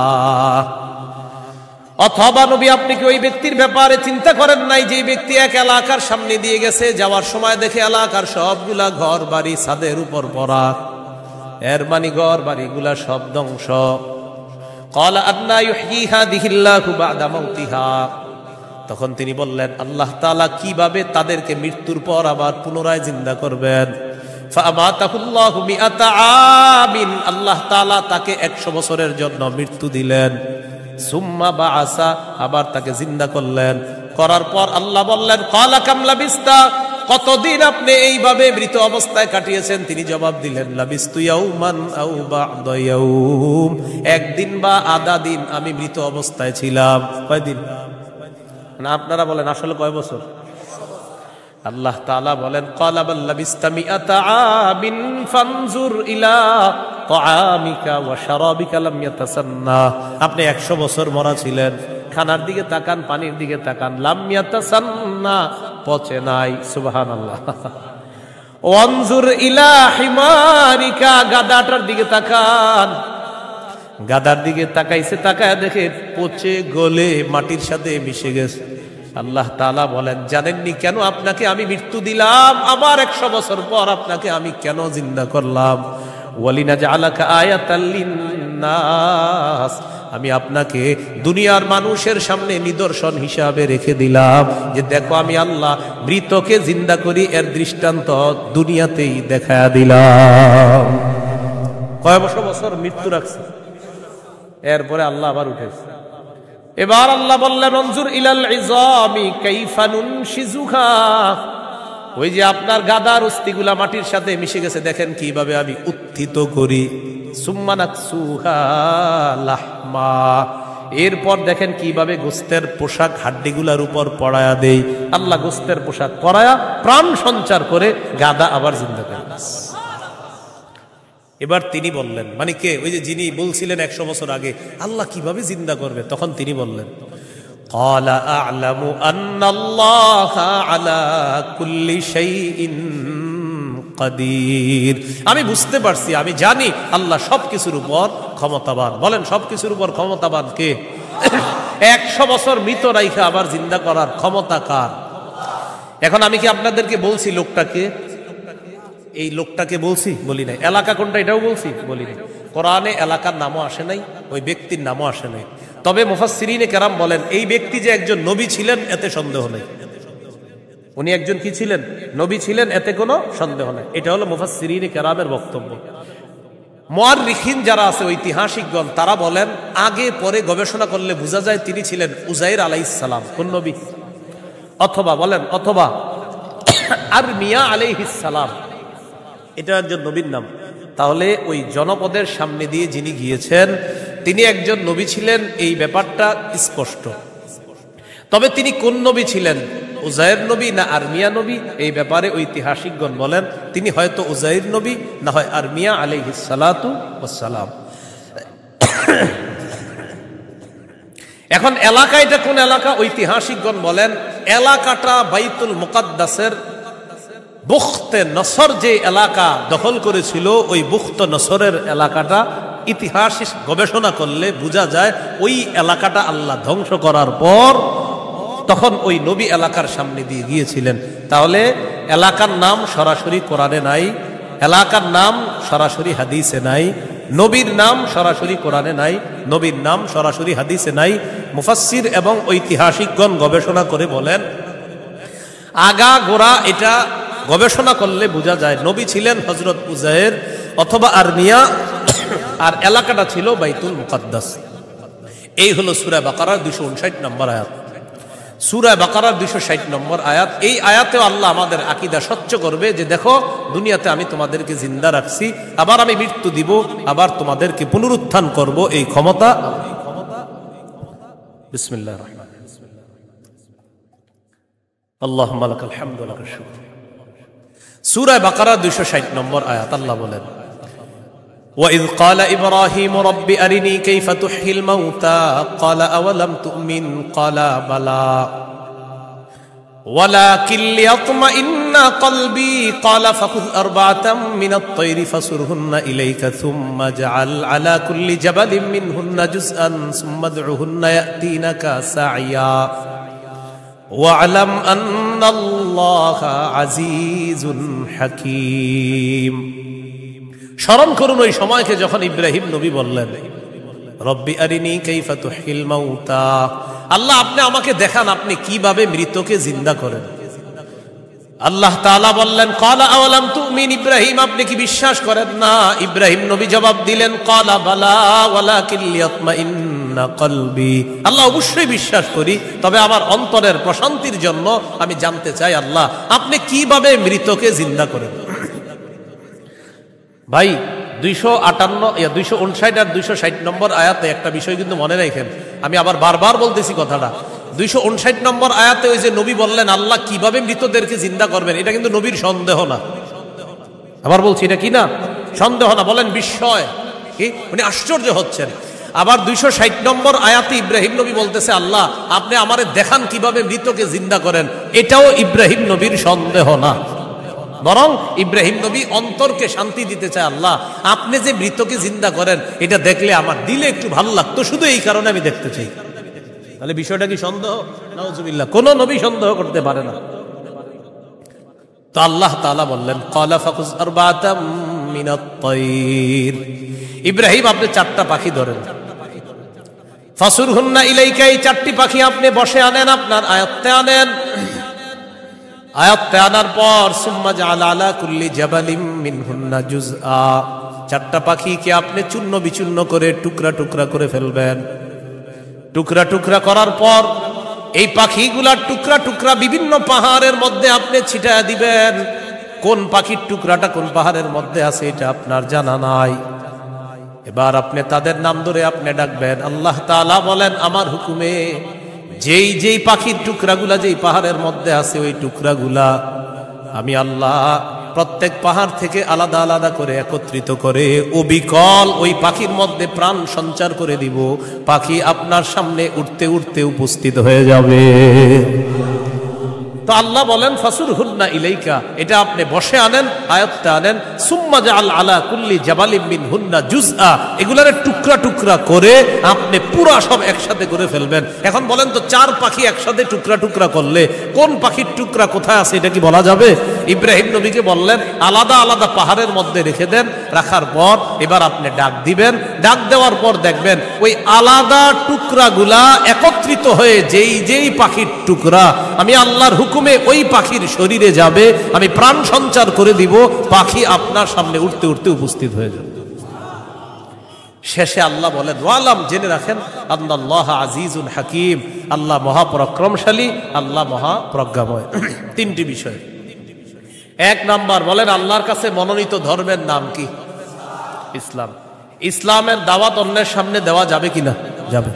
[SPEAKER 1] অথবা নবী আপনি কি ওই ব্যক্তির ব্যাপারে চিন্তা করেন নাই যে ব্যক্তি এক এলাকার সামনে দিয়ে গেছে, যাওয়ার সময় দেখে এলাকার সবগুলা ঘর বাড়ি ছাদের উপর পড়া, এর মানে ঘর বাড়িগুলা সব ধ্বংস। ক্বালা আন্না ইউহয়ী হাযিহিল্লাহু বা'দা মাউতিহা। তখন তিনি বললেন, আল্লাহ তাআলা কিভাবে তাদেরকে মৃত্যুর পর আবার পুনরায় জিন্দা করবেন। ফাআমাতাহুল্লাহু মিআতা আমিন। আল্লাহ তাআলা তাকে 100 বছরের জন্য মৃত্যু দিলেন। সুম্মা বাআসা, আবার তাকে জিন্দা করলেন। করার পর আল্লাহ বললেন, ক্বালা কাম লাবিস্তা, কতদিন আপনি এইভাবে মৃত অবস্থায় কাটিয়েছেন? তিনি জবাব দিলেন, লাবিস্তু ইয়াওমান আও বা'দা ইয়াওম, 1 দিন বা আধা দিন আমি মৃত অবস্থায় ছিলাম। কয় দিন? না আপনারা বলেন আসলে কয় বছর? আল্লাহ তাআলা বলেন, ক্বালা বাল লাবিস্তা মিআতা আমিন ফানজুর ইলা তাআমিকা ওয়া শারাবিকা লাম ইয়াতাসান্না। আপনি 100 বছর মরা ছিলেন, খানার দিকে তাকান, পানির দিকে তাকান, লাম ইয়াতাসান্না, পচে নাই। সুবহানাল্লাহ। ওয়ানজুর ইলা হিমারিকা, গাদাটার দিকে তাকান, গাদার দিকে তাকাইছে, তাকায় দেখে পচে গলে মাটির সাথে মিশে গেছে। আল্লাহ তাআলা বলেন, জানেননি কেন আপনাকে আমি মৃত্যু দিলাম, আবার 100 বছর পর আপনাকে আমি কেন জিন্দা করলাম? ওয়ালিনাজআলাকা আয়াতাল লিন্নাস, আমি আপনাকে দুনিয়ার মানুষের সামনে নিদর্শন হিসাবে রেখে দিলাম যে দেখো আমি আল্লাহ মৃতকে জিন্দা করি, এর দৃষ্টান্ত দুনিয়াতেই দেখায়া দিলাম। কয় বছর মৃত্যু রাখছে, এরপরে আল্লাহ আবার উঠেছে। এবার আল্লাহ বললেন, অনজুর ইলাল ইযামি কাইফা নুনশিজুহা, ওই যে আপনার গাদার অস্থিগুলা মাটির সাথে মিশে গেছে, দেখেন কিভাবে আমি উত্থিত করি। সুম্মা নাকসুহা লাহমা, এরপর দেখেন কিভাবে গোস্তের পোশাক হাড্ডিগুলার উপর পড়ায়া দেই। আল্লাহ গোস্তের পোশাক পরায়া প্রাণ সঞ্চার করে গাদা আবার জিন্দা করে। এবার তিনি বললেন, মানে কে? ওই যে যিনি বলছিলেন 100 বছর আগে আল্লাহ কিভাবে জিন্দা করবে, তখন তিনি বললেন, ক্বালা আ'লামু আন্নাল্লাহা আলা কুল্লি শাইইন কাদির। আমি বুঝতে পারছি, আমি জানি আল্লাহ সবকিছুর উপর ক্ষমতাবান। বলেন সবকিছুর উপর ক্ষমতাবান কে? 100 বছর মৃত রাইখা আবার জিন্দা করার ক্ষমতা কার? এখন আমি কি আপনাদেরকে বলছি লোকটাকে? এই লোকটাকে বলছি? বলি নাই। এলাকা কোনটা এটাও বলছি? বলি নাই। কোরআনে এলাকার নামও আসে নাই, ওই ব্যক্তির নামও আসে নাই। তবে মুফাসসিরিনে কেরাম বলেন, এই ব্যক্তি যে একজন নবী ছিলেন এতে সন্দেহ নেই। উনি একজন কি ছিলেন? নবী ছিলেন, এতে কোনো সন্দেহ নেই। এটা হলো মুফাসসিরিনে কেরামের বক্তব্য। মুআররিখিন যারা আছে, ঐতিহাসিকগণ, তারা বলেন আগে পরে গবেষণা করলে বোঝা যায় তিনি ছিলেন উযাইর আলাইহিস সালাম। কোন নবী? অথবা বলেন, অথবা আরমিয়া আলাইহিস সালাম, এটা একজন নবীর নাম। তাহলে ওই জনপদের সামনে দিয়ে যিনি গিয়েছেন তিনি একজন নবী ছিলেন, এই ব্যাপারটা স্পষ্ট। তবে তিনি কোন নবী ছিলেন, উজাইর নবী না আরমিয়া নবী, এই ব্যাপারে ঐতিহাসিকগণ বলেন তিনি হয়তো উজাইর নবী, না হয় আরমিয়া আলাইহিস সালাতু ওয়াস সালাম। এখন এলাকা, এটা কোন এলাকা? ঐতিহাসিকগণ বলেন এলাকাটা বাইতুল মুকাদ্দাসের বুখতে নসর যে এলাকা দখল করেছিল, ওই বুখতে নসরের এলাকাটা ইতিহাস গবেষণা করলে বোঝা যায় ওই এলাকাটা আল্লাহ ধ্বংস করার পর তখন ওই নবী এলাকার সামনে দিয়ে গিয়েছিলেন। তাহলে এলাকার নাম সরাসরি কোরআনে নাই, এলাকার নাম সরাসরি হাদিসে নাই, নবীর নাম সরাসরি কোরআনে নাই, নবীর নাম সরাসরি হাদিসে নাই। মুফাসসির এবং ঐতিহাসিকগণ গবেষণা করে বলেন আগা গোড়া এটা গবেষণা করলে বোঝা যায় নবী ছিলেন হযরত উজাইর অথবা আরমিয়া, আর এলাকাটা ছিল বাইতুল মুকাদ্দাস। এই হলো সূরা বাকারার 259 নম্বর আয়াত। সূরা বাকারার 260 নম্বর আয়াত। এই আয়াতেও আল্লাহ আমাদের আকীদা স্বচ্ছ করবে যে দেখো দুনিয়াতে আমি তোমাদেরকে জিন্দা রাখছি, আবার আমি মৃত্যু দিব, আবার তোমাদেরকে পুনরুত্থান করব, এই ক্ষমতা। বিসমিল্লাহির রহমানির রহিম। আল্লাহুম্মা লাকাল হামদু ওয়া লাকাশ শুকর। সূরা বাকারা 260 নম্বর আয়াত আল্লাহ বলেন وَإِذْ قَالَ إِبْرَاهِيمُ رَبِّ أَرِنِي كَيْفَ تُحْيِي الْمَوْتَى قَالَ أَوَلَمْ تُؤْمِنْ قَالَ بَلَى وَلَكِنْ لِيَطْمَئِنَّ قَلْبِي قَالَ فَخُذْ أَرْبَعَةً مِنَ الطَّيْرِ فَصُرْهُنَّ إِلَيْكَ ثُمَّ اجْعَلْ عَلَى كُلِّ جَبَلٍ مِّنْهُنَّ جُزْءًا ثُمَّ ادْعُهُنَّ يَأْتِينَكَ سَعْيًا وَاعْلَمْ أَنَّ اللَّهَ عَزِيزٌ حَكِيمٌ। স্মরণ করুন ওই সময়কে যখন ইব্রাহিম নবী বললেন রব্বি আরিনি কাইফা তুহিল মাউতা, আল্লাহ আপনি আমাকে দেখান আপনি কিভাবে মৃতকে জিন্দা করেন। আল্লাহ তাআলা বললেন ক্বালা আওয়ালাম তুমিন, ইব্রাহিম আপনি কি বিশ্বাস করেন না? ইব্রাহিম নবী জবাব দিলেন ক্বালা বালা ওয়ালাকিন লিয়াতমাইন্না কলবি, আল্লাহ অবশ্যই বিশ্বাস করি, তবে আমার অন্তরের প্রশান্তির জন্য আমি জানতে চাই আল্লাহ আপনি কিভাবে মৃতকে জিন্দা করেন। ভাই 259 আর 260 নম্বর আয়াতে একটা বিষয় কিন্তু মনে রাখেন, আমি আবার বারবার বলতেছি কথাটা। 259 নম্বর আয়াতে ওই যে নবী বললেন আল্লাহ কিভাবে মৃতদেরকে জিন্দা করবেন, এটা কিন্তু নবীর সন্দেহ না। আবার বলছি এটা কি না? সন্দেহ না, বলেন বিস্ময়, কি উনি আশ্চর্য হচ্ছেন। আবার 260 নম্বর আয়াতে ইব্রাহিম নবী বলতেছে আল্লাহ আপনি আমারে দেখান কিভাবে মৃতকে জিন্দা করেন, এটাও ইব্রাহিম নবীর সন্দেহ না, বরং ইব্রাহিম নবী অন্তরকে শান্তি দিতে চায় আল্লাহ আপনি যে মৃতকে জিন্দা করেন এটা দেখলে আমার দিলে একটু ভালো লাগতো, শুধু এই কারণে আমি দেখতে চাই। তাহলে বিষয়টা কি সন্দেহ? নাউজুবিল্লাহ, কোন নবী সন্দেহ করতে পারে না। তো আল্লাহ তাআলা বললেন ক্বালা ফাকুজ আরবাতাম মিনাত তায়র, ইব্রাহিম আপনি 4টা পাখি ধরেন, ফাসুরহুন্না ইলাইকা, এই 4টি পাখি আপনি বসে আনেন, আপনার আয়ত্তে আনেন। আয়াতে আনার পর সুম্মা জাআলা আলা কুল্লি জাবালিম মিনহুন্না জুজআ, 4টা পাখিকে আপনি চূর্ণ বিচূর্ণ করে টুকরা টুকরা করে ফেলবেন। টুকরা টুকরা করার পর এই পাখিগুলার টুকরা টুকরা বিভিন্ন পাহাড়ের মধ্যে আপনি ছিটায়া দিবেন। কোন পাখির টুকরাটা কোন পাহাড়ের মধ্যে আছে এটা আপনার জানা নাই। এবার আপনি তাদের নাম ধরে আপনি ডাকবেন। আল্লাহ তাআলা বলেন আমার হুকুমে যেই যেই পাখির টুকরাগুলা যেই পাহাড়ের মধ্যে আছে ওই টুকরাগুলা আমি আল্লাহ প্রত্যেক পাহাড় থেকে আলাদা আলাদা করে একত্রিত করে অবিকল ওই পাখির মধ্যে প্রাণ সঞ্চার করে দিব। পাখি আপনার সামনে উঠতে উঠতে উপস্থিত হয়ে যাবে। তো আল্লাহ বলেন ফাসুরহুন্না ইলাইকা, এটা আপনি বসে আনেন, আয়াতটা আনেন। সুম্মা জাআল আলা কুল্লি জাবালিম মিনহুন্না জুজআ, এগুলারে টুকরা টুকরা করে আপনি পুরা সব একসাথে করে ফেলবেন। এখন বলেন তো 4 পাখি একসাথে টুকরা টুকরা করলে কোন পাখির টুকরা কোথায় আছে এটা কি বলা যাবে? ইব্রাহিম নবীকে বললেন আলাদা আলাদা পাহাড়ের মধ্যে রেখে দেন। রাখার পর এবার আপনি ডাক দিবেন। ডাক দেওয়ার পর দেখবেন ওই আলাদা টুকরাগুলা একত্রিত হয়ে যেই যেই পাখির টুকরা আমি আল্লাহর হুকুমে ওই পাখির শরীরে যাবে, আমি প্রাণ সঞ্চার করে দিব, পাখি আপনার সামনে উঠতে উঠতে উপস্থিত হয়ে যাবে। শেষে আল্লাহ বলেন ওয়ালাম, জেনে রাখেন আল্লাহ আজিজুন হাকিম, আল্লাহ মহাপরাক্রমশালী, আল্লাহ মহাপ্রজ্ঞাময়। 3টি বিষয়। 1 নাম্বার বলেন আল্লাহর কাছে মনোনীত ধর্মের নাম কি? ইসলাম। ইসলামের দাওয়াত অন্যের সামনে দেওয়া যাবে কিনা? যাবে।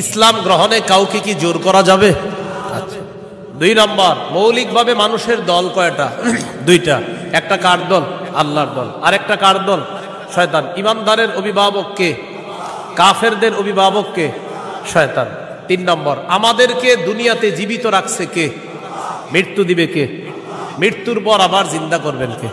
[SPEAKER 1] ইসলাম গ্রহণে কাউকে কি জোর করা যাবে? 2 নম্বর, মৌলিকভাবে মানুষের দল কয়টা? 2টা। একটা কার দল? আল্লাহর দল। আর একটা কার দল? শয়তান। ইমানদারের অভিভাবক কে? কাফেরদের অভিভাবক কে? শয়তান। 3 নম্বর, আমাদেরকে দুনিয়াতে জীবিত রাখছে কে? মৃত্যু দিবে কে? মৃত্যুর পর আবার জিন্দা করবেন কে?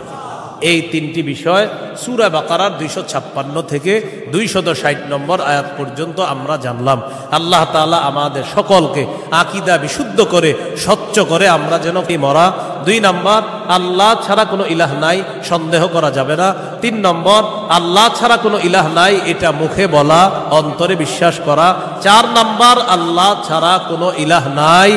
[SPEAKER 1] এই 3টি বিষয় সূরা বাকারার 256 থেকে 260 নম্বর আয়াত পর্যন্ত আমরা জানলাম। আল্লাহ তাআলা আমাদের সকলকে আকীদা বিশুদ্ধ করে স্বচ্ছ করে আমরা যেন মরা। 2 নম্বর, আল্লাহ ছাড়া কোনো ইলাহ নাই, সন্দেহ করা যাবে না। 3 নম্বর, আল্লাহ ছাড়া কোনো ইলাহ নাই, এটা মুখে বলা, অন্তরে বিশ্বাস করা। 4 নম্বর, আল্লাহ ছাড়া কোনো ইলাহ নাই,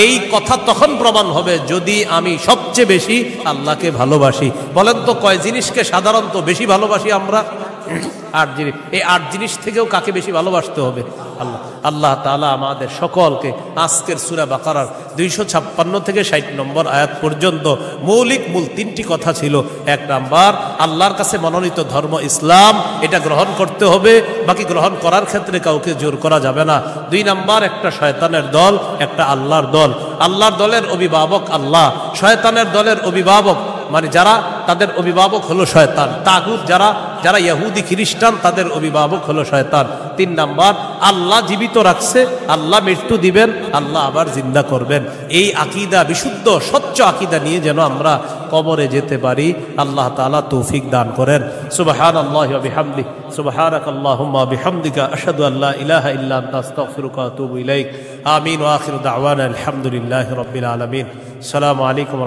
[SPEAKER 1] এই কথা তখন প্রমাণ হবে যদি আমি সবচেয়ে বেশি আল্লাহকে ভালোবাসি। বলেন তো কয় জিনিসকে সাধারণত বেশি ভালোবাসি আমরা? 8 জিনিস। এই 8 জিনিস থেকেও কাকে বেশি ভালোবাসতে হবে? আল্লাহ। আল্লাহ তাআলা আমাদের সকলকে আজকের সূরা বাকারার 256 থেকে 60 নম্বর আয়াত পর্যন্ত মূল 3টি কথা ছিল। 1 নাম্বার, আল্লাহর কাছে মনোনীত ধর্ম ইসলাম, এটা গ্রহণ করতে হবে, বাকি গ্রহণ করার ক্ষেত্রে কাউকে জোর করা যাবে না। 2 নাম্বার, একটা শয়তানের দল, একটা আল্লাহর দল। আল্লাহর দলের অভিভাবক আল্লাহ, শয়তানের দলের অভিভাবক মানে যারা, তাদের অভিভাবক হলো শয়তান। তাগুত যারা ইহুদি খ্রিস্টান, তাদের অভিভাবক হলো শয়তান। 3 নাম্বার, আল্লাহ জীবিত রাখছে, আল্লাহ মৃত্যু দিবেন, আল্লাহ আবার জিন্দা করবেন। এই আকীদা, বিশুদ্ধ স্বচ্ছ আকীদা নিয়ে যেন আমরা কবরে যেতে পারি, আল্লাহ তাআলা তৌফিক দান করেন। সুবহানাল্লাহি ওয়া বিহামদিহি, সুবহানাকাল্লাহুম্মা ওয়া বিহামদিকা, আশহাদু আল্লা ইলাহা ইল্লা আনতা, আস্তাগফিরুকা ওয়া আতুবু ইলাইক। আমিন ওয়া আখিরু দাওয়ানা আলহামদুলিল্লাহি রাব্বিল আলামিন। আসসালামু আলাইকুম।